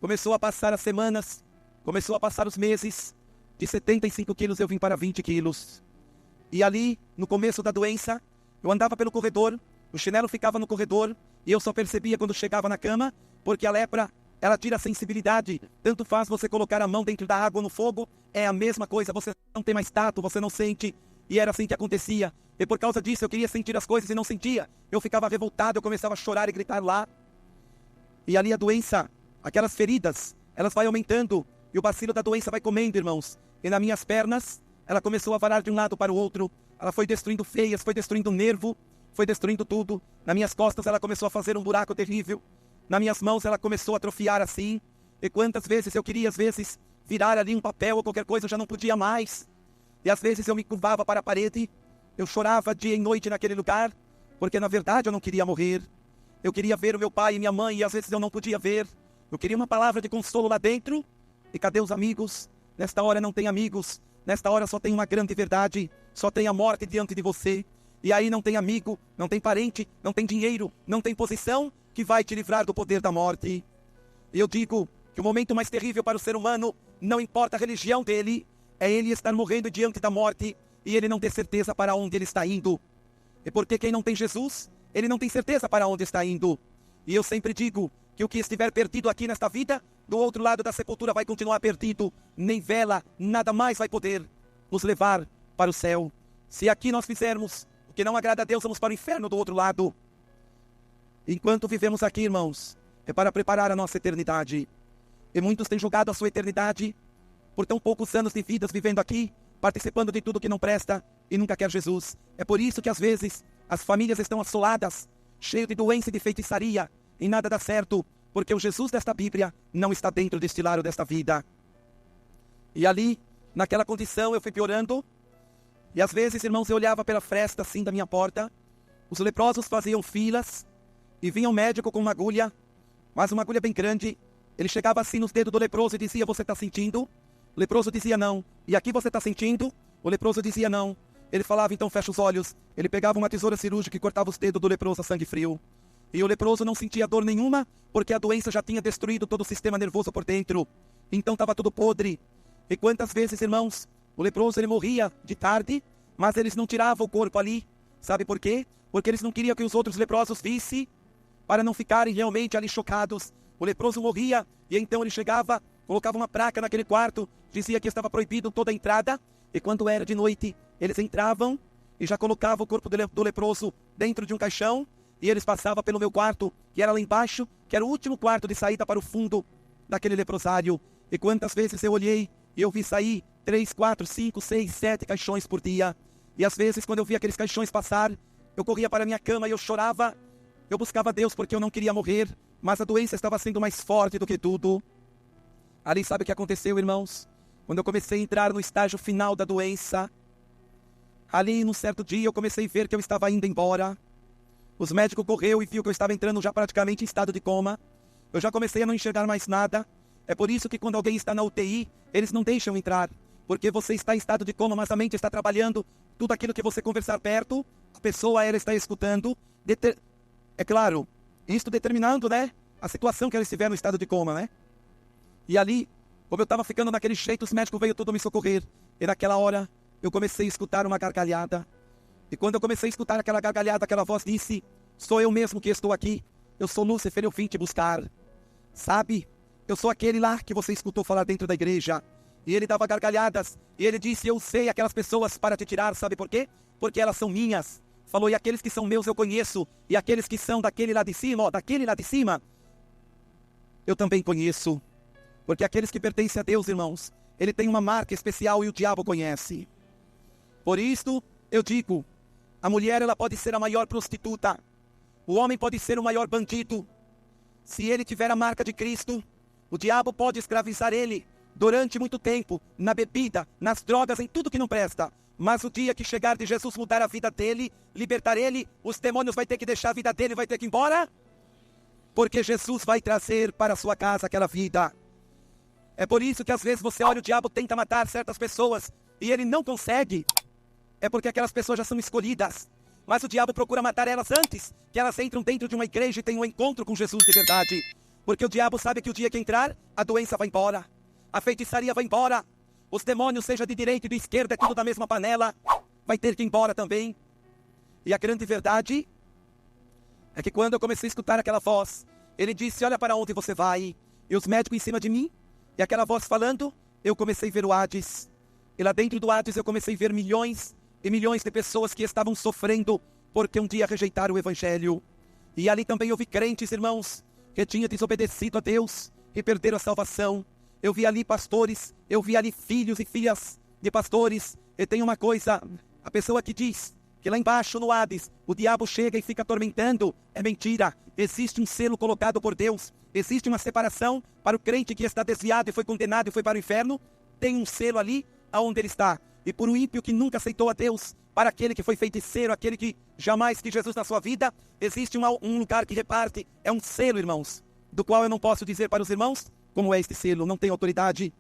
começou a passar as semanas, começou a passar os meses. De 75 quilos eu vim para 20 quilos. E ali, no começo da doença, eu andava pelo corredor, o chinelo ficava no corredor, e eu só percebia quando chegava na cama, porque a lepra, ela tira a sensibilidade. Tanto faz você colocar a mão dentro da água ou no fogo, é a mesma coisa, você não tem mais tato, você não sente. E era assim que acontecia. E por causa disso eu queria sentir as coisas e não sentia. Eu ficava revoltado, eu começava a chorar e gritar lá. E ali a doença, aquelas feridas, elas vai aumentando, e o bacilo da doença vai comendo, irmãos. E nas minhas pernas, ela começou a varar de um lado para o outro. Ela foi destruindo veias, foi destruindo nervo, foi destruindo tudo. Nas minhas costas ela começou a fazer um buraco terrível. Nas minhas mãos ela começou a atrofiar assim. E quantas vezes eu queria, às vezes, virar ali um papel ou qualquer coisa, eu já não podia mais. E às vezes eu me curvava para a parede. Eu chorava dia e noite naquele lugar, porque na verdade eu não queria morrer. Eu queria ver o meu pai e minha mãe, e às vezes eu não podia ver. Eu queria uma palavra de consolo lá dentro. E cadê os amigos? Nesta hora não tem amigos. Nesta hora só tem uma grande verdade. Só tem a morte diante de você. E aí não tem amigo, não tem parente, não tem dinheiro, não tem posição que vai te livrar do poder da morte. E eu digo que o momento mais terrível para o ser humano, não importa a religião dele, é ele estar morrendo diante da morte e ele não ter certeza para onde ele está indo. E porque quem não tem Jesus, ele não tem certeza para onde está indo. E eu sempre digo que o que estiver perdido aqui nesta vida, do outro lado da sepultura vai continuar perdido. Nem vela, nada mais vai poder nos levar para o céu. Se aqui nós fizermos o que não agrada a Deus, vamos para o inferno do outro lado. Enquanto vivemos aqui, irmãos, é para preparar a nossa eternidade. E muitos têm jogado a sua eternidade por tão poucos anos de vidas vivendo aqui, participando de tudo que não presta e nunca quer Jesus. É por isso que às vezes as famílias estão assoladas, cheias de doença e de feitiçaria, e nada dá certo, porque o Jesus desta Bíblia não está dentro deste lar desta vida. E ali, naquela condição, eu fui piorando, e às vezes, irmãos, eu olhava pela fresta assim da minha porta, os leprosos faziam filas, e vinha um médico com uma agulha, mas uma agulha bem grande. Ele chegava assim nos dedos do leproso e dizia, você está sentindo? O leproso dizia não. E aqui você está sentindo? O leproso dizia não. Ele falava, então fecha os olhos. Ele pegava uma tesoura cirúrgica e cortava os dedos do leproso a sangue frio. E o leproso não sentia dor nenhuma, porque a doença já tinha destruído todo o sistema nervoso por dentro. Então estava tudo podre. E quantas vezes, irmãos, o leproso ele morria de tarde, mas eles não tiravam o corpo ali. Sabe por quê? Porque eles não queriam que os outros leprosos vissem, para não ficarem realmente ali chocados. O leproso morria, e então ele chegava, colocava uma placa naquele quarto, dizia que estava proibido toda a entrada, e quando era de noite, eles entravam e já colocavam o corpo do leproso dentro de um caixão, e eles passavam pelo meu quarto, que era lá embaixo, que era o último quarto de saída para o fundo daquele leprosário. E quantas vezes eu olhei e eu vi sair 3, 4, 5, 6, 7 caixões por dia. E às vezes, quando eu via aqueles caixões passar, eu corria para a minha cama e eu chorava. Eu buscava Deus porque eu não queria morrer, mas a doença estava sendo mais forte do que tudo. Ali sabe o que aconteceu, irmãos? Quando eu comecei a entrar no estágio final da doença, ali num certo dia eu comecei a ver que eu estava indo embora. Os médicos correu e viu que eu estava entrando já praticamente em estado de coma. Eu já comecei a não enxergar mais nada. É por isso que quando alguém está na UTI, eles não deixam entrar. Porque você está em estado de coma, mas a mente está trabalhando. Tudo aquilo que você conversar perto, a pessoa ela está escutando. É claro, isto determinando, né, a situação que ela estiver no estado de coma, né? E ali, como eu estava ficando daquele jeito, os médicos veio tudo me socorrer. E naquela hora, eu comecei a escutar uma gargalhada. E quando eu comecei a escutar aquela gargalhada, aquela voz disse, sou eu mesmo que estou aqui. Eu sou Lúcifer, eu vim te buscar. Sabe, eu sou aquele lá que você escutou falar dentro da igreja. E ele dava gargalhadas. E ele disse, eu sei aquelas pessoas para te tirar, sabe por quê? Porque elas são minhas. Falou, e aqueles que são meus eu conheço, e aqueles que são daquele lá de cima, ó, daquele lá de cima, eu também conheço. Porque aqueles que pertencem a Deus, irmãos, ele tem uma marca especial e o diabo conhece. Por isto, eu digo, a mulher ela pode ser a maior prostituta, o homem pode ser o maior bandido. Se ele tiver a marca de Cristo, o diabo pode escravizar ele durante muito tempo, na bebida, nas drogas, em tudo que não presta. Mas o dia que chegar de Jesus mudar a vida dele, libertar ele, os demônios vai ter que deixar a vida dele, vai ter que ir embora. Porque Jesus vai trazer para a sua casa aquela vida. É por isso que às vezes você olha, o diabo tenta matar certas pessoas e ele não consegue. É porque aquelas pessoas já são escolhidas. Mas o diabo procura matar elas antes que elas entram dentro de uma igreja e tenham um encontro com Jesus de verdade. Porque o diabo sabe que o dia que entrar, a doença vai embora. A feitiçaria vai embora. Os demônios, seja de direita e de esquerda, é tudo da mesma panela. Vai ter que ir embora também. E a grande verdade é que quando eu comecei a escutar aquela voz, ele disse, olha para onde você vai. E os médicos em cima de mim, e aquela voz falando, eu comecei a ver o Hades. E lá dentro do Hades eu comecei a ver milhões e milhões de pessoas que estavam sofrendo porque um dia rejeitaram o Evangelho. E ali também eu vi crentes, irmãos, que tinham desobedecido a Deus e perderam a salvação. Eu vi ali pastores, eu vi ali filhos e filhas de pastores. E tem uma coisa, a pessoa que diz que lá embaixo no Hades, o diabo chega e fica atormentando, é mentira. Existe um selo colocado por Deus, existe uma separação para o crente que está desviado e foi condenado e foi para o inferno. Tem um selo ali aonde ele está. E por um ímpio que nunca aceitou a Deus, para aquele que foi feiticeiro, aquele que jamais quis Jesus na sua vida, existe um lugar que reparte, é um selo, irmãos, do qual eu não posso dizer para os irmãos como é este selo, não tenho autoridade.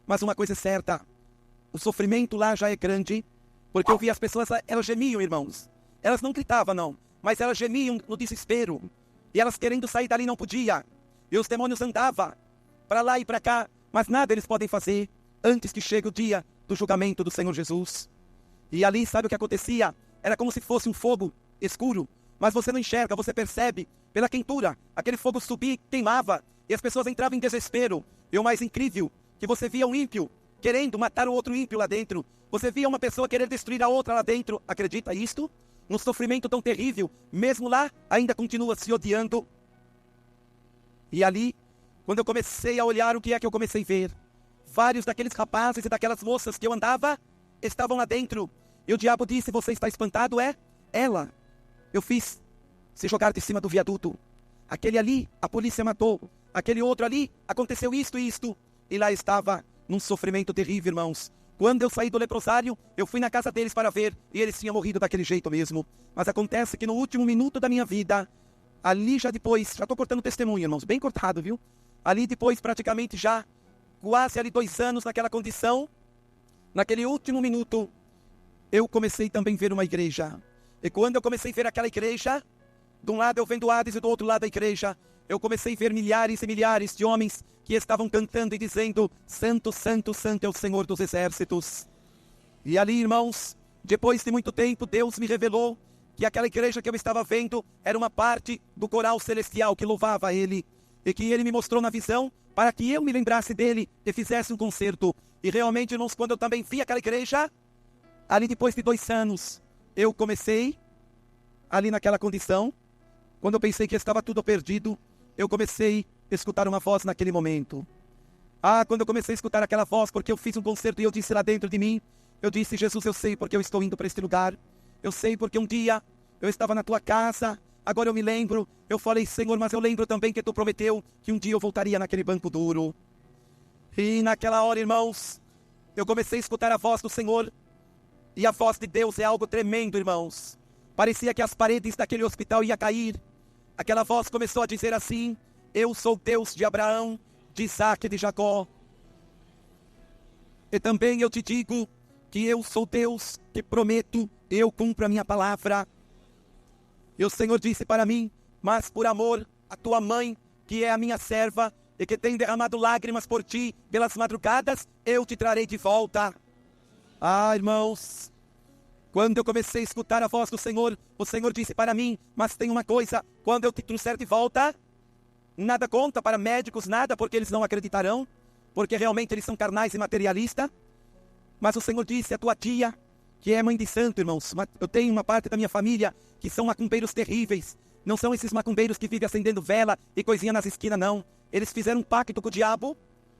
Mas uma coisa é certa, o sofrimento lá já é grande, porque eu vi as pessoas, elas gemiam, irmãos. Elas não gritavam, não, mas elas gemiam no desespero. E elas querendo sair dali não podia. E os demônios andavam para lá e para cá, mas nada eles podem fazer antes que chegue o dia do julgamento do Senhor Jesus. E ali, sabe o que acontecia? Era como se fosse um fogo escuro, mas você não enxerga, você percebe pela quentura. Aquele fogo subia e queimava, e as pessoas entravam em desespero. E o mais incrível, que você via um ímpio querendo matar o outro ímpio lá dentro. Você via uma pessoa querer destruir a outra lá dentro. Acredita isto? Um sofrimento tão terrível, mesmo lá, ainda continua se odiando. E ali, quando eu comecei a olhar, o que é que eu comecei a ver? Vários daqueles rapazes e daquelas moças que eu andava, estavam lá dentro. E o diabo disse, você está espantado? É? Ela. Eu fiz se jogar de cima do viaduto. Aquele ali, a polícia matou. Aquele outro ali, aconteceu isto e isto. E lá estava, num sofrimento terrível, irmãos. Quando eu saí do leprosário, eu fui na casa deles para ver, e eles tinham morrido daquele jeito mesmo. Mas acontece que no último minuto da minha vida, ali já depois, já estou cortando testemunho, irmãos, bem cortado, viu? Ali depois, praticamente já, quase ali 2 anos naquela condição, naquele último minuto, eu comecei também a ver uma igreja. E quando eu comecei a ver aquela igreja, de um lado eu vendo o Hades e do outro lado a igreja, eu comecei a ver milhares e milhares de homens que estavam cantando e dizendo, Santo, Santo, Santo é o Senhor dos Exércitos. E ali, irmãos, depois de muito tempo, Deus me revelou que aquela igreja que eu estava vendo era uma parte do coral celestial que louvava Ele. E que Ele me mostrou na visão para que eu me lembrasse dele e fizesse um concerto. E realmente, irmãos, quando eu também vi aquela igreja, ali depois de 2 anos, eu comecei, ali naquela condição, quando eu pensei que estava tudo perdido, eu comecei a escutar uma voz naquele momento. Quando eu comecei a escutar aquela voz, porque eu fiz um concerto e eu disse lá dentro de mim, eu disse, Jesus, eu sei porque eu estou indo para este lugar. Eu sei porque um dia eu estava na tua casa, agora eu me lembro, eu falei, Senhor, mas eu lembro também que tu prometeu que um dia eu voltaria naquele banco duro. E naquela hora, irmãos, eu comecei a escutar a voz do Senhor, e a voz de Deus é algo tremendo, irmãos. Parecia que as paredes daquele hospital iam cair. Aquela voz começou a dizer assim, eu sou Deus de Abraão, de Isaac e de Jacó. E também eu te digo que eu sou Deus que prometo, eu cumpro a minha palavra. E o Senhor disse para mim, mas por amor a tua mãe, que é a minha serva, e que tem derramado lágrimas por ti pelas madrugadas, eu te trarei de volta. Irmãos, quando eu comecei a escutar a voz do Senhor, o Senhor disse para mim, mas tem uma coisa, quando eu te trouxer de volta, nada conta para médicos, nada, porque eles não acreditarão, porque realmente eles são carnais e materialistas. Mas o Senhor disse, a tua tia, que é mãe de santo, irmãos, eu tenho uma parte da minha família que são macumbeiros terríveis. Não são esses macumbeiros que vivem acendendo vela e coisinha nas esquinas, não. Eles fizeram um pacto com o diabo,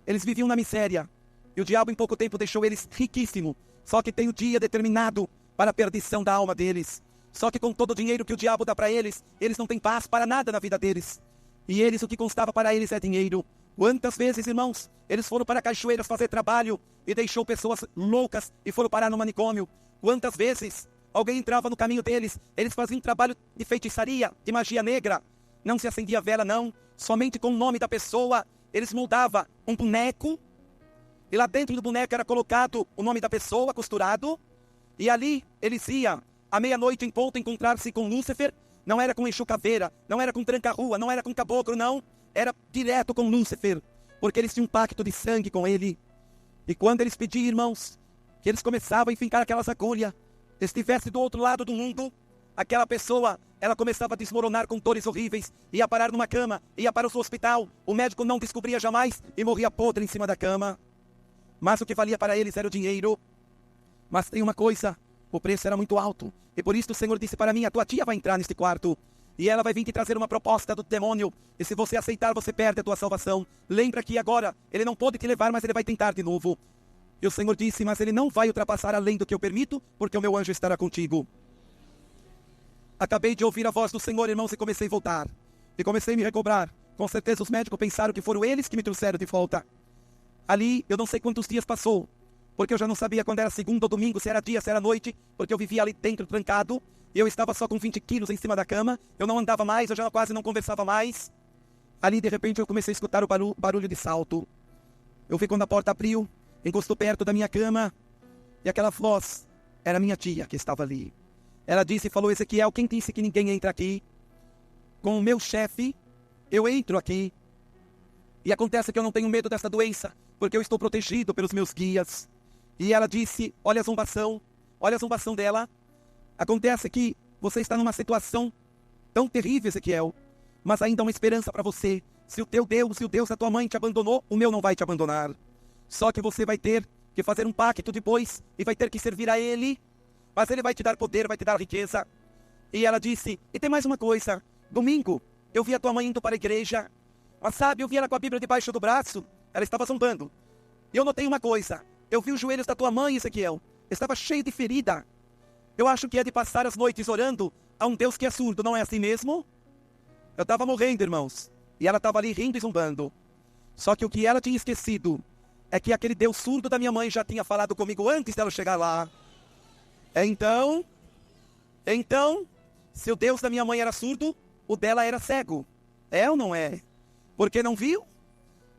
eles viviam na miséria. E o diabo em pouco tempo deixou eles riquíssimos. Só que tem o dia determinado para a perdição da alma deles. Só que com todo o dinheiro que o diabo dá para eles, eles não têm paz para nada na vida deles. E eles, o que constava para eles é dinheiro. Quantas vezes, irmãos, eles foram para cachoeiras fazer trabalho e deixou pessoas loucas e foram parar no manicômio. Quantas vezes alguém entrava no caminho deles, eles faziam um trabalho de feitiçaria, de magia negra. Não se acendia vela, não. Somente com o nome da pessoa, eles moldavam um boneco. E lá dentro do boneco era colocado o nome da pessoa, costurado. E ali eles iam, à meia-noite em ponto, encontrar-se com Lúcifer. Não era com Exu Caveira, não era com Tranca-Rua, não era com Caboclo, não. Era direto com Lúcifer, porque eles tinham um pacto de sangue com ele. E quando eles pediam, irmãos, que eles começavam a enfincar aquelas agulhas, estivesse do outro lado do mundo, aquela pessoa, ela começava a desmoronar com dores horríveis, ia parar numa cama, ia para o seu hospital, o médico não descobria jamais e morria podre em cima da cama. Mas o que valia para eles era o dinheiro. Mas tem uma coisa, o preço era muito alto, e por isso o Senhor disse para mim, a tua tia vai entrar neste quarto, e ela vai vir te trazer uma proposta do demônio, e se você aceitar, você perde a tua salvação. Lembra que agora, ele não pode te levar, mas ele vai tentar de novo. E o Senhor disse, mas ele não vai ultrapassar além do que eu permito, porque o meu anjo estará contigo. Acabei de ouvir a voz do Senhor, irmãos, e comecei a voltar. E comecei a me recobrar. Com certeza os médicos pensaram que foram eles que me trouxeram de volta. Ali, eu não sei quantos dias passou, porque eu já não sabia quando era segunda ou domingo, se era dia, se era noite, porque eu vivia ali dentro, trancado, e eu estava só com 20 quilos em cima da cama, eu não andava mais, eu já quase não conversava mais. Ali, de repente, eu comecei a escutar o barulho de salto. Eu vi quando a porta abriu, encostou perto da minha cama, e aquela voz era minha tia que estava ali. Ela disse e falou, Ezequiel, quem disse que ninguém entra aqui? Com o meu chefe, eu entro aqui. E acontece que eu não tenho medo dessa doença, porque eu estou protegido pelos meus guias. E ela disse, olha a zombação dela. Acontece que você está numa situação tão terrível, Ezequiel, mas ainda há uma esperança para você. Se o teu Deus e o Deus da tua mãe te abandonou, o meu não vai te abandonar. Só que você vai ter que fazer um pacto depois e vai ter que servir a ele, mas ele vai te dar poder, vai te dar riqueza. E ela disse, e tem mais uma coisa, domingo eu vi a tua mãe indo para a igreja, mas sabe, eu vi ela com a Bíblia debaixo do braço, ela estava zombando. E eu notei uma coisa, eu vi os joelhos da tua mãe, Ezequiel, estava cheio de ferida. Eu acho que é de passar as noites orando a um Deus que é surdo, não é assim mesmo? Eu estava morrendo, irmãos, e ela estava ali rindo e zombando. Só que o que ela tinha esquecido é que aquele Deus surdo da minha mãe já tinha falado comigo antes dela chegar lá. Então, se o Deus da minha mãe era surdo, o dela era cego. É ou não é? Porque não viu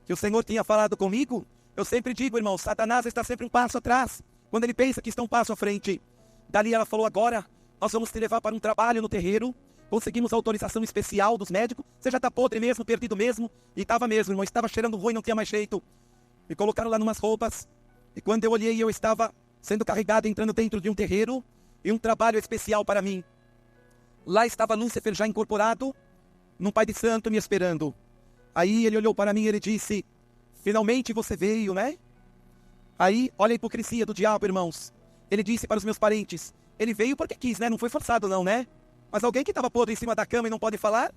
que o Senhor tinha falado comigo? Eu sempre digo, irmão, Satanás está sempre um passo atrás, quando ele pensa que está um passo à frente. Dali ela falou, agora nós vamos te levar para um trabalho no terreiro, conseguimos autorização especial dos médicos, você já está podre mesmo, perdido mesmo, e estava mesmo, irmão, estava cheirando ruim, não tinha mais jeito. Me colocaram lá numas roupas, e quando eu olhei, eu estava sendo carregado, entrando dentro de um terreiro, e um trabalho especial para mim. Lá estava Lúcifer já incorporado, num pai de santo me esperando. Aí ele olhou para mim e ele disse, finalmente você veio, né? Aí, olha a hipocrisia do diabo, irmãos. Ele disse para os meus parentes, ele veio porque quis, né? Não foi forçado não, né? Mas alguém que estava podre em cima da cama e não pode falar?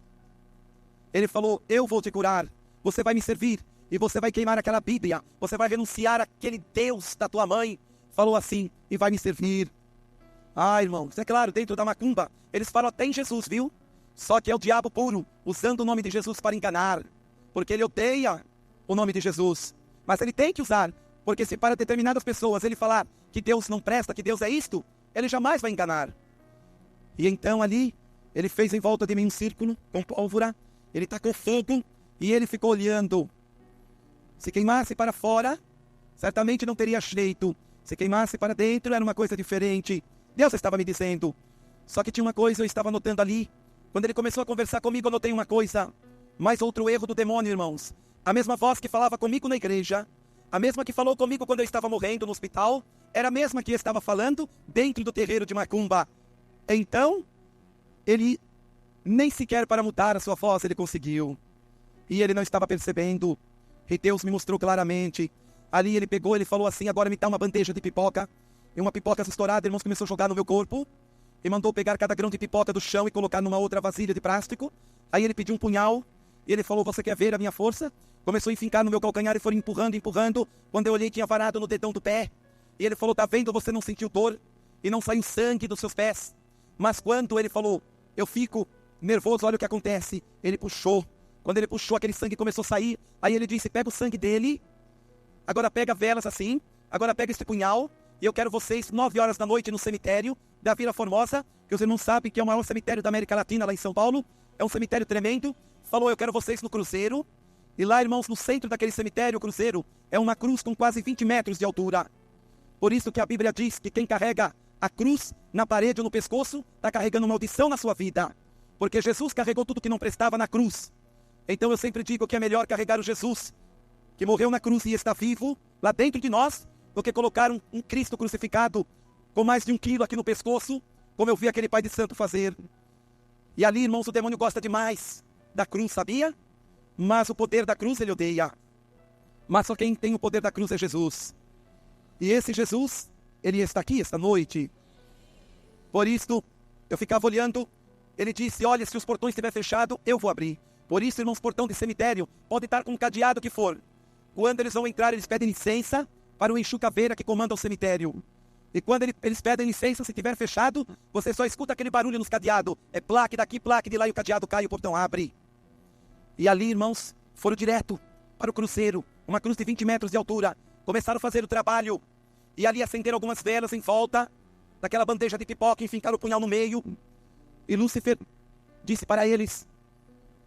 Ele falou, eu vou te curar, você vai me servir, e você vai queimar aquela Bíblia, você vai renunciar àquele Deus da tua mãe. Falou assim, e vai me servir. Ah, irmãos, é claro, dentro da macumba, eles falam até em Jesus, viu? Só que é o diabo puro, usando o nome de Jesus para enganar, porque ele odeia o nome de Jesus. Mas ele tem que usar, porque se para determinadas pessoas ele falar que Deus não presta, que Deus é isto, ele jamais vai enganar. E então ali, ele fez em volta de mim um círculo com pólvora, ele tacou fogo e ele ficou olhando. Se queimasse para fora, certamente não teria jeito. Se queimasse para dentro, era uma coisa diferente. Deus estava me dizendo. Só que tinha uma coisa, eu estava notando ali. Quando ele começou a conversar comigo, eu notei uma coisa. Mais outro erro do demônio, irmãos. A mesma voz que falava comigo na igreja, a mesma que falou comigo quando eu estava morrendo no hospital, era a mesma que estava falando dentro do terreiro de macumba. Então, ele nem sequer para mudar a sua voz ele conseguiu. E ele não estava percebendo. E Deus me mostrou claramente. Ali ele pegou, ele falou assim, agora me dá uma bandeja de pipoca. E uma pipoca estourada, irmãos, começou a jogar no meu corpo. E mandou pegar cada grão de pipoca do chão e colocar numa outra vasilha de plástico. Aí ele pediu um punhal. E ele falou, você quer ver a minha força? Começou a enfincar no meu calcanhar e foi empurrando, empurrando. Quando eu olhei, tinha varado no dedão do pé. E ele falou, tá vendo, você não sentiu dor? E não saiu sangue dos seus pés. Mas quando ele falou, eu fico nervoso, olha o que acontece. Ele puxou. Quando ele puxou, aquele sangue começou a sair. Aí ele disse, pega o sangue dele. Agora pega velas assim. Agora pega esse punhal. E eu quero vocês, 9 horas da noite, no cemitério da Vila Formosa, que os irmãos sabem que é o maior cemitério da América Latina, lá em São Paulo. É um cemitério tremendo. Falou, eu quero vocês no cruzeiro. E lá, irmãos, no centro daquele cemitério, o cruzeiro, é uma cruz com quase 20 metros de altura. Por isso que a Bíblia diz que quem carrega a cruz na parede ou no pescoço, está carregando maldição na sua vida. Porque Jesus carregou tudo que não prestava na cruz. Então eu sempre digo que é melhor carregar o Jesus, que morreu na cruz e está vivo, lá dentro de nós, do que colocar um Cristo crucificado com mais de 1 quilo aqui no pescoço, como eu vi aquele pai de santo fazer. E ali, irmãos, o demônio gosta demais da cruz, sabia? Mas o poder da cruz ele odeia. Mas só quem tem o poder da cruz é Jesus. E esse Jesus, ele está aqui esta noite. Por isso, eu ficava olhando, ele disse, olha, se os portões estiverem fechados, eu vou abrir. Por isso, irmãos, portão de cemitério, pode estar com um cadeado que for. Quando eles vão entrar, eles pedem licença para o Exu Caveira que comanda o cemitério. E quando eles pedem licença, se tiver fechado, você só escuta aquele barulho nos cadeados. É plaque daqui, plaque de lá, e o cadeado cai e o portão abre. E ali, irmãos, foram direto para o cruzeiro, uma cruz de 20 metros de altura. Começaram a fazer o trabalho. E ali acenderam algumas velas em volta daquela bandeja de pipoca, enfincaram o punhal no meio. E Lúcifer disse para eles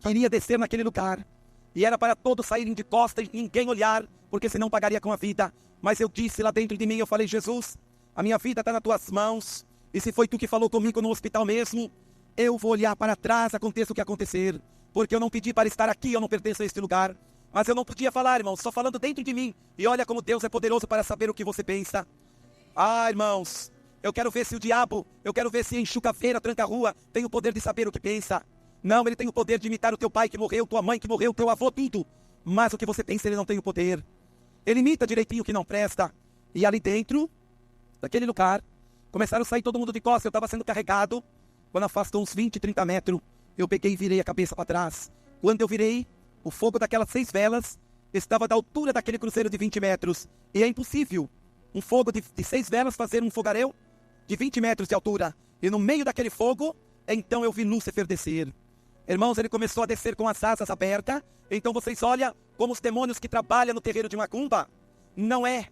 que iria descer naquele lugar. E era para todos saírem de costas e ninguém olhar, porque senão pagaria com a vida. Mas eu disse lá dentro de mim, eu falei, Jesus, a minha vida está nas tuas mãos. E se foi tu que falou comigo no hospital mesmo, eu vou olhar para trás, aconteça o que acontecer. Porque eu não pedi para estar aqui, eu não pertenço a este lugar. Mas eu não podia falar, irmãos, só falando dentro de mim. E olha como Deus é poderoso para saber o que você pensa. Ah, irmãos, eu quero ver se o diabo, eu quero ver se Exu Caveira, tranca-rua, tem o poder de saber o que pensa. Não, ele tem o poder de imitar o teu pai que morreu, tua mãe que morreu, teu avô, tudo. Mas o que você pensa, ele não tem o poder. Ele imita direitinho o que não presta. E ali dentro, daquele lugar, começaram a sair todo mundo de costas. Eu estava sendo carregado. Quando afastou uns 20, 30 metros, eu peguei e virei a cabeça para trás. Quando eu virei, o fogo daquelas 6 velas estava da altura daquele cruzeiro de 20 metros. E é impossível um fogo de 6 velas fazer um fogaréu de 20 metros de altura. E no meio daquele fogo, então eu vi Lúcifer descer. Irmãos, ele começou a descer com as asas abertas. Então vocês olham como os demônios que trabalham no terreiro de Macumba. Não é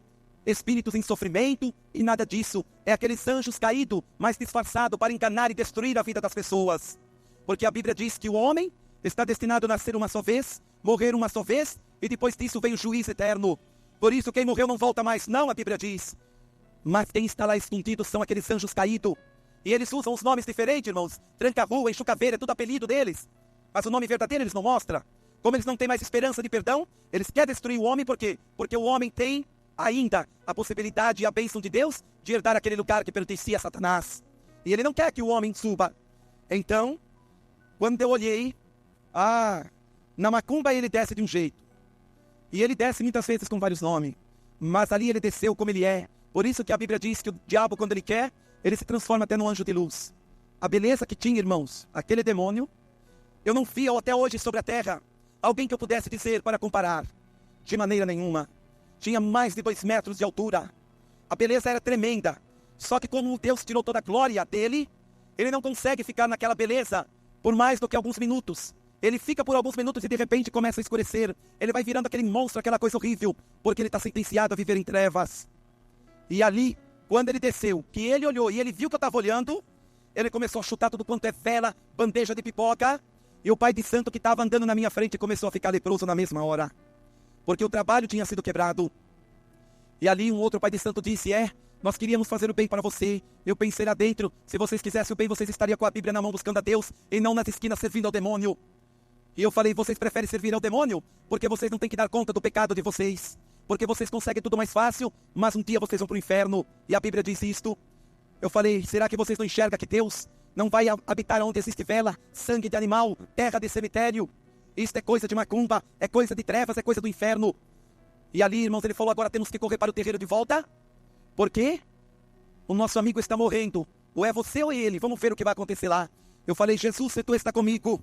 espíritos em sofrimento e nada disso. É aqueles anjos caídos, mas disfarçados para enganar e destruir a vida das pessoas. Porque a Bíblia diz que o homem está destinado a nascer uma só vez, morrer uma só vez, e depois disso vem o juízo eterno. Por isso quem morreu não volta mais, não, a Bíblia diz. Mas quem está lá escondido são aqueles anjos caídos. E eles usam os nomes diferentes, irmãos. Tranca-rua, Exu Caveira, é tudo apelido deles. Mas o nome verdadeiro eles não mostram. Como eles não têm mais esperança de perdão, eles querem destruir o homem, por quê? Porque o homem tem ainda a possibilidade e a bênção de Deus de herdar aquele lugar que pertencia a Satanás. E ele não quer que o homem suba. Então, quando eu olhei, na Macumba ele desce de um jeito. E ele desce muitas vezes com vários nomes. Mas ali ele desceu como ele é. Por isso que a Bíblia diz que o diabo, quando ele quer, ele se transforma até num anjo de luz. A beleza que tinha, irmãos, aquele demônio, eu não vi até hoje sobre a terra alguém que eu pudesse dizer para comparar. De maneira nenhuma. Tinha mais de 2 metros de altura. A beleza era tremenda. Só que como Deus tirou toda a glória dele, ele não consegue ficar naquela beleza por mais do que alguns minutos. Ele fica por alguns minutos e de repente começa a escurecer. Ele vai virando aquele monstro, aquela coisa horrível, porque ele está sentenciado a viver em trevas. E ali, quando ele desceu, que ele olhou e ele viu que eu estava olhando, ele começou a chutar tudo quanto é vela, bandeja de pipoca, e o pai de santo que estava andando na minha frente começou a ficar leproso na mesma hora. Porque o trabalho tinha sido quebrado. E ali um outro pai de santo disse, nós queríamos fazer o bem para você. Eu pensei lá dentro, se vocês quisessem o bem, vocês estariam com a Bíblia na mão buscando a Deus, e não nas esquinas servindo ao demônio. E eu falei, vocês preferem servir ao demônio? Porque vocês não têm que dar conta do pecado de vocês. Porque vocês conseguem tudo mais fácil, mas um dia vocês vão para o inferno. E a Bíblia diz isto. Eu falei, será que vocês não enxergam que Deus não vai habitar onde existe vela, sangue de animal, terra de cemitério? Isto é coisa de Macumba, é coisa de trevas, é coisa do inferno. E ali, irmãos, ele falou, agora temos que correr para o terreiro de volta. Por quê? O nosso amigo está morrendo. Ou é você ou ele, vamos ver o que vai acontecer lá. Eu falei, Jesus, se tu está comigo,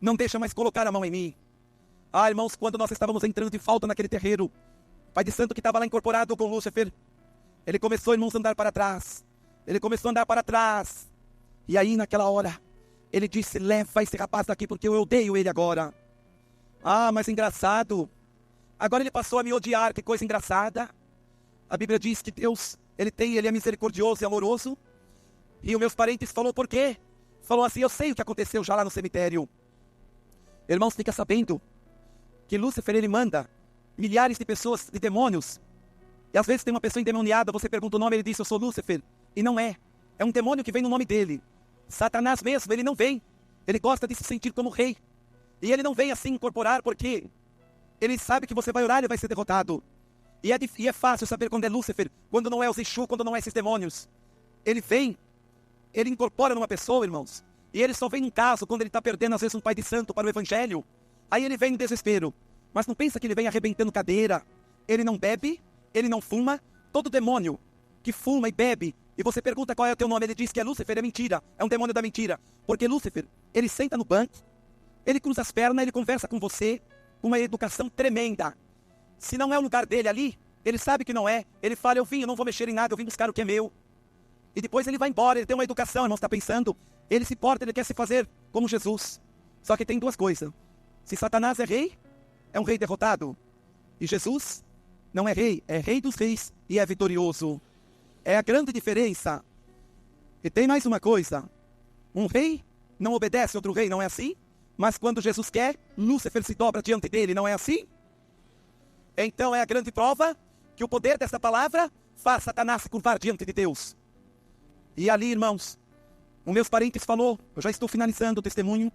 não deixa mais colocar a mão em mim. Irmãos, quando nós estávamos entrando de volta naquele terreiro, o pai de santo que estava lá incorporado com Lúcifer, ele começou, irmãos, a andar para trás. Ele começou a andar para trás. E aí, naquela hora, ele disse, leva esse rapaz daqui, porque eu odeio ele agora. Mas engraçado. Agora ele passou a me odiar, que coisa engraçada. A Bíblia diz que Deus ele é misericordioso e amoroso. E os meus parentes falou por quê? Falou assim, eu sei o que aconteceu já lá no cemitério. Irmãos, fica sabendo que Lúcifer, ele manda milhares de pessoas, de demônios. E às vezes tem uma pessoa endemoniada, você pergunta o nome, ele diz, eu sou Lúcifer. E não é. É um demônio que vem no nome dele. Satanás mesmo, ele não vem. Ele gosta de se sentir como rei. E ele não vem assim incorporar porque ele sabe que você vai orar e vai ser derrotado. E é fácil saber quando é Lúcifer, quando não é os Exu, quando não é esses demônios. Ele vem, ele incorpora numa pessoa, irmãos. E ele só vem num caso, quando ele está perdendo às vezes um pai de santo para o evangelho. Aí ele vem em desespero. Mas não pensa que ele vem arrebentando cadeira. Ele não bebe, ele não fuma. Todo demônio que fuma e bebe, e você pergunta qual é o teu nome, ele diz que é Lúcifer, é mentira. É um demônio da mentira. Porque Lúcifer, ele senta no banco, ele cruza as pernas, ele conversa com você, com uma educação tremenda. Se não é o lugar dele ali, ele sabe que não é. Ele fala, eu não vou mexer em nada, eu vim buscar o que é meu. E depois ele vai embora, ele tem uma educação, irmão, está pensando. Ele se porta, ele quer se fazer como Jesus. Só que tem duas coisas. Se Satanás é rei, é um rei derrotado. E Jesus não é rei dos reis e é vitorioso. É a grande diferença. E tem mais uma coisa. Um rei não obedece outro rei, não é assim? Mas quando Jesus quer, Lúcifer se dobra diante dele, não é assim? Então é a grande prova que o poder dessa palavra faz Satanás se curvar diante de Deus. E ali, irmãos, os meus parentes falou, eu já estou finalizando o testemunho.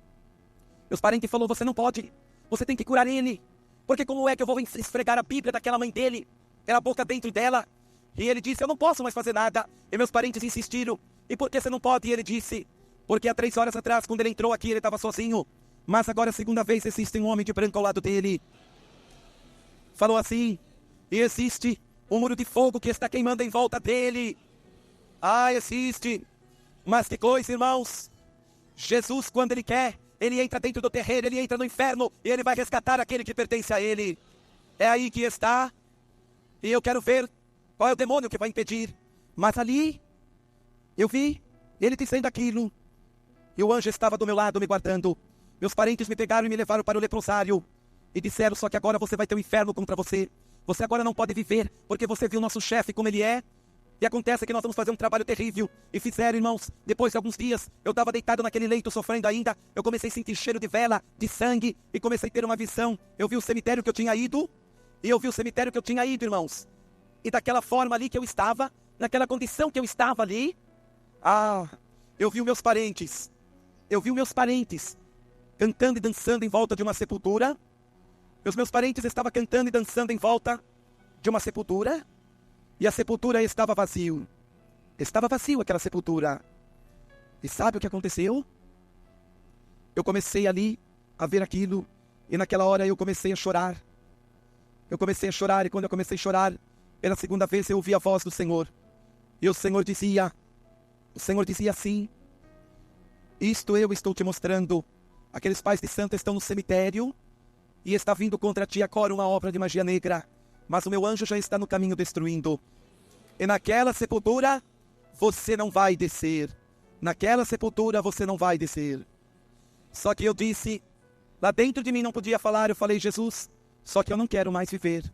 Meus parentes falou, você não pode, você tem que curar ele. Porque como é que eu vou esfregar a Bíblia daquela mãe dele, aquela boca dentro dela? E ele disse, eu não posso mais fazer nada. E meus parentes insistiram, e por que você não pode? E ele disse, porque há 3 horas atrás, quando ele entrou aqui, ele estava sozinho. Mas agora, a segunda vez, existe um homem de branco ao lado dele. Falou assim, e existe um muro de fogo que está queimando em volta dele. Ah, existe. Mas que coisa, irmãos. Jesus, quando ele quer, ele entra dentro do terreiro, ele entra no inferno, e ele vai resgatar aquele que pertence a ele. É aí que está. E eu quero ver qual é o demônio que vai impedir. Mas ali, eu vi ele dizendo aquilo. E o anjo estava do meu lado me guardando. Meus parentes me pegaram e me levaram para o leprosário. E disseram, só que agora você vai ter o inferno contra você. Você agora não pode viver, porque você viu nosso chefe como ele é. E acontece que nós vamos fazer um trabalho terrível. E fizeram, irmãos, depois de alguns dias, eu estava deitado naquele leito sofrendo ainda. Eu comecei a sentir cheiro de vela, de sangue, e comecei a ter uma visão. Eu vi o cemitério que eu tinha ido, irmãos. E daquela forma ali que eu estava, naquela condição que eu estava ali, eu vi os meus parentes. Cantando e dançando em volta de uma sepultura. Os meus parentes estavam cantando e dançando em volta de uma sepultura. E a sepultura estava vazio. Estava vazio aquela sepultura. E sabe o que aconteceu? Eu comecei ali a ver aquilo. E naquela hora eu comecei a chorar. E quando eu comecei a chorar, pela segunda vez eu ouvi a voz do Senhor. E o Senhor dizia assim, isto eu estou te mostrando. Aqueles pais de santo estão no cemitério. E está vindo contra ti agora uma obra de magia negra. Mas o meu anjo já está no caminho destruindo. E naquela sepultura, você não vai descer. Só que eu disse, lá dentro de mim não podia falar, eu falei, Jesus, só que eu não quero mais viver.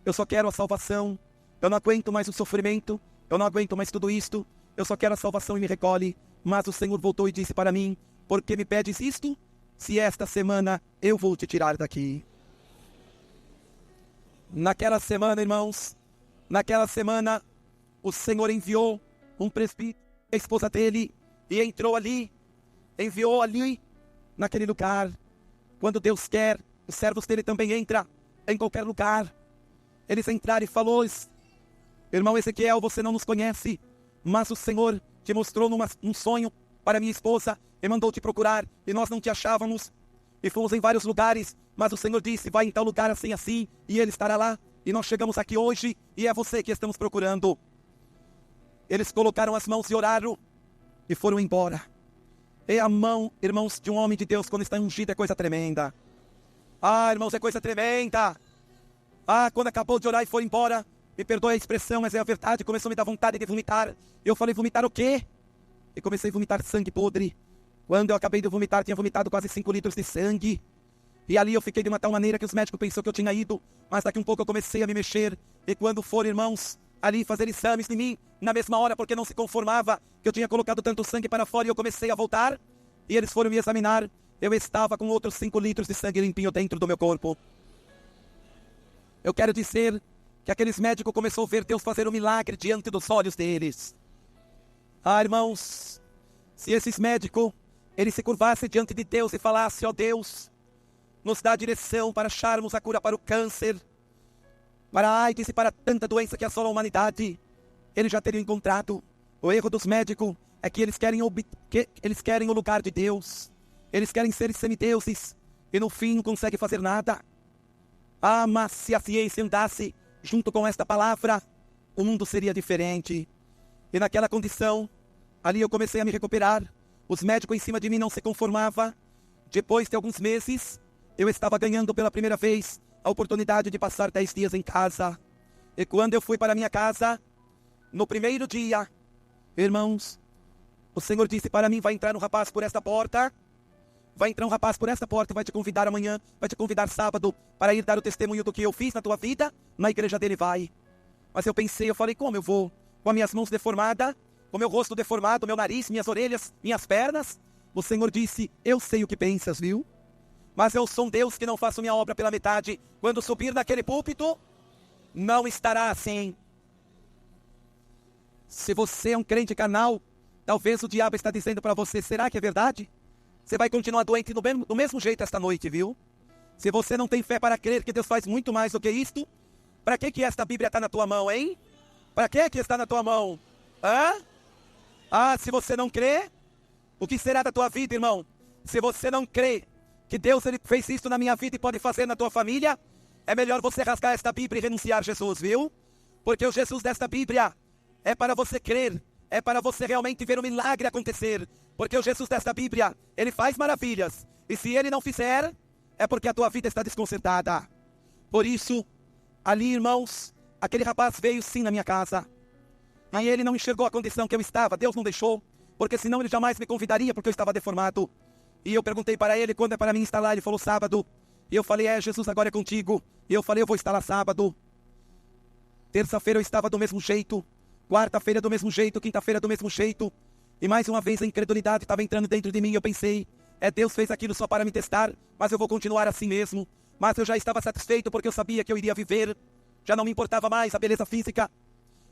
Eu só quero a salvação. Eu não aguento mais o sofrimento. Eu não aguento mais tudo isto. Eu só quero a salvação e me recolhe. Mas o Senhor voltou e disse para mim, por que me pedes isto? Se esta semana eu vou te tirar daqui. Naquela semana, irmãos, o Senhor enviou um presbítero, a esposa dele, e enviou ali, naquele lugar. Quando Deus quer, os servos dele também entram em qualquer lugar. Eles entraram e falou, irmão Ezequiel, você não nos conhece, mas o Senhor te mostrou num sonho para minha esposa, e mandou te procurar, e nós não te achávamos, e fomos em vários lugares, mas o Senhor disse, vai em tal lugar assim, e ele estará lá, e nós chegamos aqui hoje, e é você que estamos procurando. Eles colocaram as mãos e oraram, e foram embora. E a mão, irmãos, de um homem de Deus, quando está ungido, é coisa tremenda. Irmãos, é coisa tremenda. Quando acabou de orar e foi embora, me perdoe a expressão, mas é a verdade, começou a me dar vontade de vomitar. Eu falei, vomitar o quê? E comecei a vomitar sangue podre. Quando eu acabei de vomitar, tinha vomitado quase 5 litros de sangue. E ali eu fiquei de uma tal maneira que os médicos pensaram que eu tinha ido. Mas daqui um pouco eu comecei a me mexer. E quando for, irmãos, ali fazer exames em mim na mesma hora, porque não se conformava que eu tinha colocado tanto sangue para fora, e eu comecei a voltar, e eles foram me examinar. Eu estava com outros 5 litros de sangue limpinho dentro do meu corpo. Eu quero dizer que aqueles médicos começaram a ver Deus fazer um milagre diante dos olhos deles. Ah, irmãos, se esses médicos, eles se curvassem diante de Deus e falassem: ó Deus, nos dá a direção para acharmos a cura para o câncer, para a AIDS e para tanta doença que assola a humanidade, eles já teriam encontrado. O erro dos médicos é que eles querem o lugar de Deus. Eles querem ser semideuses e no fim não conseguem fazer nada. Ah, mas se a ciência andasse junto com esta palavra, o mundo seria diferente. E naquela condição, ali eu comecei a me recuperar. Os médicos em cima de mim não se conformavam. Depois de alguns meses, eu estava ganhando pela primeira vez a oportunidade de passar 10 dias em casa. E quando eu fui para minha casa, no primeiro dia, irmãos, o Senhor disse para mim: vai entrar um rapaz por esta porta. Vai entrar um rapaz por esta porta e vai te convidar amanhã, vai te convidar sábado para ir dar o testemunho do que eu fiz na tua vida. Na igreja dele vai. Mas eu pensei, eu falei: como eu vou? Com as minhas mãos deformadas, com meu rosto deformado, meu nariz, minhas orelhas, minhas pernas? O Senhor disse: eu sei o que pensas, viu? Mas eu sou um Deus que não faço minha obra pela metade. Quando subir naquele púlpito, não estará assim. Se você é um crente carnal, talvez o diabo está dizendo para você: será que é verdade? Você vai continuar doente do mesmo jeito esta noite, viu? Se você não tem fé para crer que Deus faz muito mais do que isto, para que esta Bíblia está na tua mão, hein? Para que está na tua mão? Hã? Ah, se você não crê, o que será da tua vida, irmão? Se você não crê que Deus ele fez isso na minha vida e pode fazer na tua família, é melhor você rasgar esta Bíblia e renunciar a Jesus, viu? Porque o Jesus desta Bíblia é para você crer, é para você realmente ver o milagre acontecer. Porque o Jesus desta Bíblia, ele faz maravilhas. E se ele não fizer, é porque a tua vida está desconcertada. Por isso, ali, irmãos, aquele rapaz veio sim na minha casa. Aí ele não enxergou a condição que eu estava, Deus não deixou. Porque senão ele jamais me convidaria, porque eu estava deformado. E eu perguntei para ele quando é para mim estar lá. Ele falou: sábado. E eu falei: Jesus, agora é contigo. E eu falei: eu vou estar lá sábado. Terça-feira eu estava do mesmo jeito. Quarta-feira do mesmo jeito. Quinta-feira do mesmo jeito. E mais uma vez a incredulidade estava entrando dentro de mim. Eu pensei: Deus fez aquilo só para me testar, mas eu vou continuar assim mesmo. Mas eu já estava satisfeito porque eu sabia que eu iria viver. Já não me importava mais a beleza física.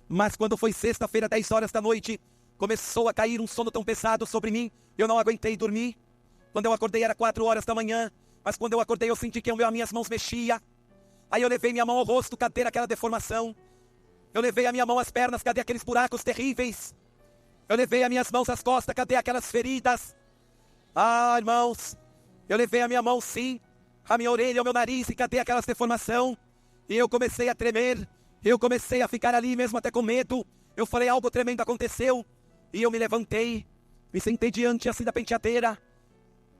Mas quando foi sexta-feira, 10 horas da noite, começou a cair um sono tão pesado sobre mim, eu não aguentei dormir. Quando eu acordei era 4 horas da manhã, mas quando eu acordei eu senti que as minhas mãos mexiam. Aí eu levei minha mão ao rosto, cadê aquela deformação? Eu levei a minha mão às pernas, cadê aqueles buracos terríveis? Eu levei as minhas mãos às costas, cadê aquelas feridas? Ah, irmãos, eu levei a minha mão sim, a minha orelha, o meu nariz, e cadê aquelas deformação? E eu comecei a tremer, eu comecei a ficar ali mesmo até com medo. Eu falei: algo tremendo aconteceu. E eu me levantei, me sentei diante assim da penteadeira.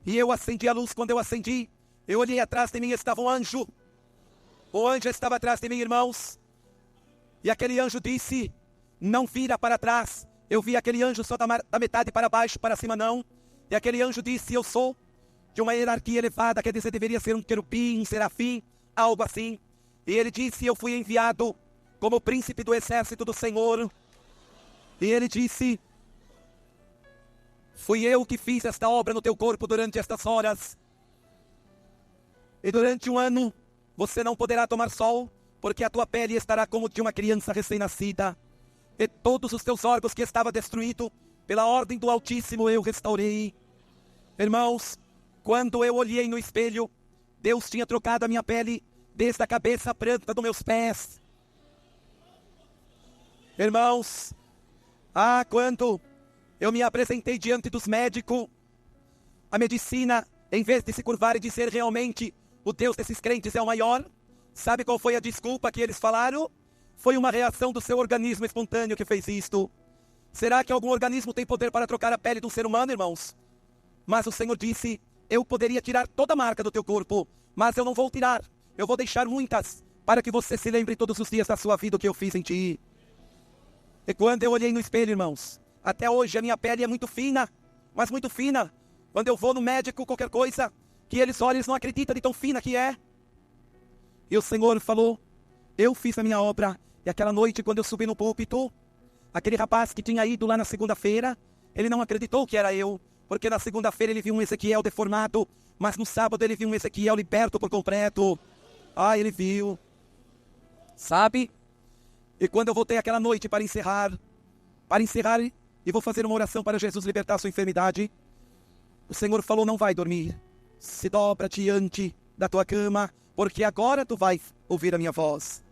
E eu acendi a luz. Quando eu acendi, eu olhei atrás de mim e estava um anjo. O anjo estava atrás de mim, irmãos. E aquele anjo disse: não vira para trás. Eu vi aquele anjo só da metade para baixo, para cima não. E aquele anjo disse: eu sou de uma hierarquia elevada, quer dizer, deveria ser um querubim, um serafim, algo assim. E ele disse: eu fui enviado como príncipe do exército do Senhor. E ele disse: fui eu que fiz esta obra no teu corpo durante estas horas. E durante 1 ano, você não poderá tomar sol, porque a tua pele estará como de uma criança recém-nascida. E todos os teus órgãos que estavam destruídos, pela ordem do Altíssimo, eu restaurei. Irmãos, quando eu olhei no espelho, Deus tinha trocado a minha pele desde a cabeça à planta dos meus pés. Irmãos, quando eu me apresentei diante dos médicos, a medicina, em vez de se curvar e dizer realmente o Deus desses crentes é o maior, sabe qual foi a desculpa que eles falaram? Foi uma reação do seu organismo espontâneo que fez isto. Será que algum organismo tem poder para trocar a pele de um ser humano, irmãos? Mas o Senhor disse: eu poderia tirar toda a marca do teu corpo, mas eu não vou tirar. Eu vou deixar muitas, para que você se lembre todos os dias da sua vida o que eu fiz em ti. E quando eu olhei no espelho, irmãos, até hoje a minha pele é muito fina, mas muito fina. Quando eu vou no médico, qualquer coisa, que eles olham, eles não acreditam de tão fina que é. E o Senhor falou: eu fiz a minha obra, E aquela noite, quando eu subi no púlpito, aquele rapaz que tinha ido lá na segunda-feira, ele não acreditou que era eu, porque na segunda-feira ele viu um Ezequiel deformado, mas no sábado ele viu um Ezequiel liberto por completo. Ah, ele viu. Sabe? E quando eu voltei aquela noite para encerrar, e vou fazer uma oração para Jesus libertar sua enfermidade, o Senhor falou, não vai dormir. Se dobra diante da tua cama, porque agora tu vais ouvir a minha voz.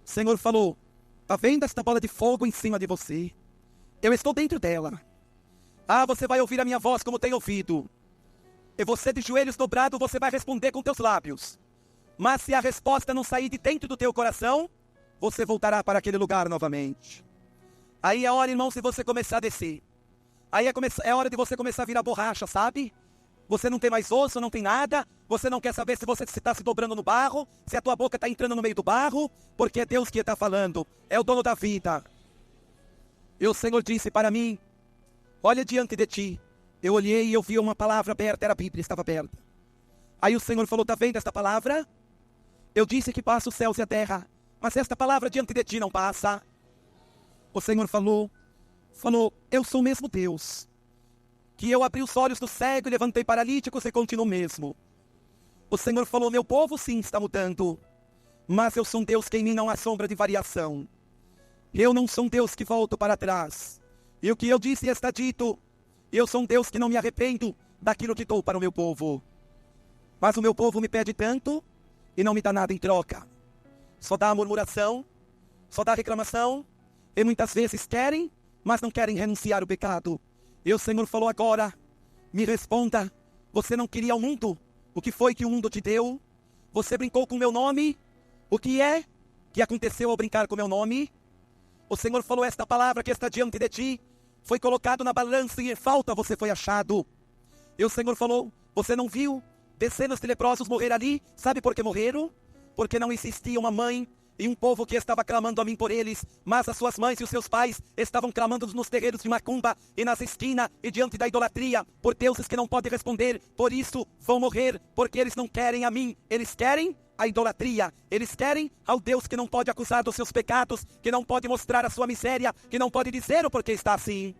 O Senhor falou, tá vendo esta bola de fogo em cima de você? Eu estou dentro dela. Ah, você vai ouvir a minha voz como tem ouvido. E você de joelhos dobrados, você vai responder com teus lábios. Mas se a resposta não sair de dentro do teu coração, você voltará para aquele lugar novamente. Aí é hora, irmão, se você começar a descer. Aí é hora de você começar a virar borracha, sabe? Você não tem mais osso, não tem nada. Você não quer saber se você está se dobrando no barro, se a tua boca está entrando no meio do barro, porque é Deus que está falando. É o dono da vida. E o Senhor disse para mim, olha diante de ti. Eu olhei e eu vi uma palavra aberta, era a Bíblia, estava aberta. Aí o Senhor falou, tá vendo esta palavra? Eu disse que passa os céus e a terra, mas esta palavra diante de ti não passa. O Senhor falou, eu sou o mesmo Deus, que eu abri os olhos do cego e levantei paralíticos e continuo mesmo. O Senhor falou, meu povo sim está mudando, mas eu sou um Deus que em mim não há sombra de variação. Eu não sou um Deus que volto para trás. E o que eu disse está dito. Eu sou um Deus que não me arrependo daquilo que dou para o meu povo. Mas o meu povo me pede tanto e não me dá nada em troca. Só dá murmuração, só dá reclamação, e muitas vezes querem, mas não querem renunciar ao pecado. E o Senhor falou agora, me responda, você não queria o mundo? O que foi que o mundo te deu? Você brincou com o meu nome? O que é que aconteceu ao brincar com o meu nome? O Senhor falou, esta palavra que está diante de ti, foi colocado na balança e em falta você foi achado. E o Senhor falou, você não viu dezenas de leprosos morrer ali? Sabe por que morreram? Porque não existia uma mãe e um povo que estava clamando a mim por eles, mas as suas mães e os seus pais estavam clamando nos terreiros de macumba e nas esquinas e diante da idolatria, por deuses que não podem responder, por isso vão morrer, porque eles não querem a mim, eles querem a idolatria, eles querem ao Deus que não pode acusar dos seus pecados, que não pode mostrar a sua miséria, que não pode dizer o porquê está assim.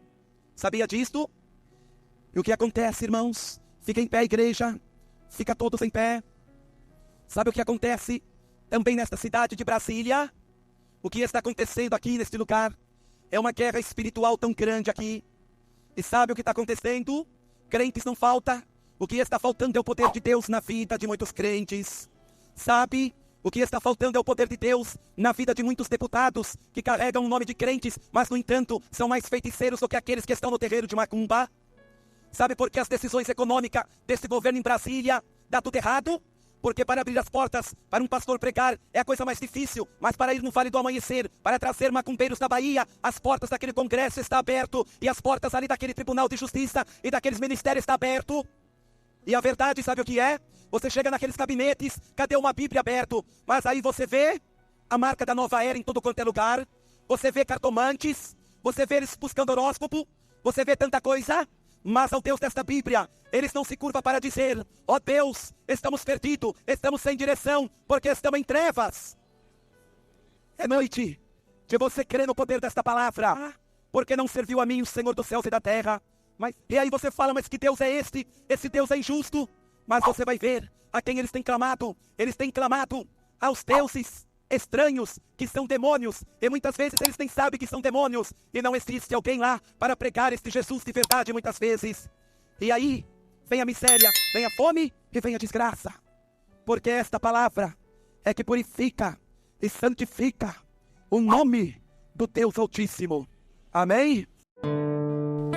Sabia disto? E o que acontece, irmãos? Fica em pé, igreja, fica todos em pé. Sabe o que acontece também nesta cidade de Brasília? O que está acontecendo aqui neste lugar? É uma guerra espiritual tão grande aqui. E sabe o que está acontecendo? Crentes não falta. O que está faltando é o poder de Deus na vida de muitos crentes. Sabe? O que está faltando é o poder de Deus na vida de muitos deputados que carregam o nome de crentes, mas no entanto são mais feiticeiros do que aqueles que estão no terreiro de macumba. Sabe por que as decisões econômicas desse governo em Brasília dá tudo errado? Porque para abrir as portas para um pastor pregar é a coisa mais difícil, mas para ir no Vale do Amanhecer, para trazer macumbeiros da Bahia, as portas daquele congresso estão abertas e as portas ali daquele tribunal de justiça e daqueles ministérios estão abertas. E a verdade, sabe o que é? Você chega naqueles gabinetes, cadê uma Bíblia aberta? Mas aí você vê a marca da nova era em todo quanto é lugar, você vê cartomantes, você vê eles buscando horóscopo, você vê tanta coisa. Mas ao Deus desta Bíblia, eles não se curvam para dizer, ó Deus, estamos perdidos, estamos sem direção, porque estamos em trevas. É noite de você crer no poder desta palavra, porque não serviu a mim o Senhor dos céus e da terra. E aí você fala, mas que Deus é este? Esse Deus é injusto. Mas você vai ver a quem eles têm clamado aos deuses estranhos, que são demônios, e muitas vezes eles nem sabem que são demônios, e não existe alguém lá para pregar este Jesus de verdade muitas vezes. E aí, vem a miséria, vem a fome e vem a desgraça, porque esta palavra é que purifica e santifica o nome do Deus Altíssimo. Amém?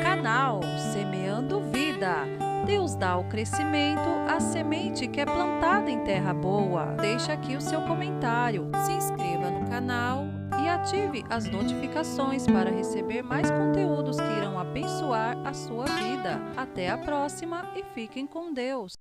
Canal Semeando Vida. Deus dá o crescimento à semente que é plantada em terra boa. Deixa aqui o seu comentário, se inscreva no canal e ative as notificações para receber mais conteúdos que irão abençoar a sua vida. Até a próxima e fiquem com Deus.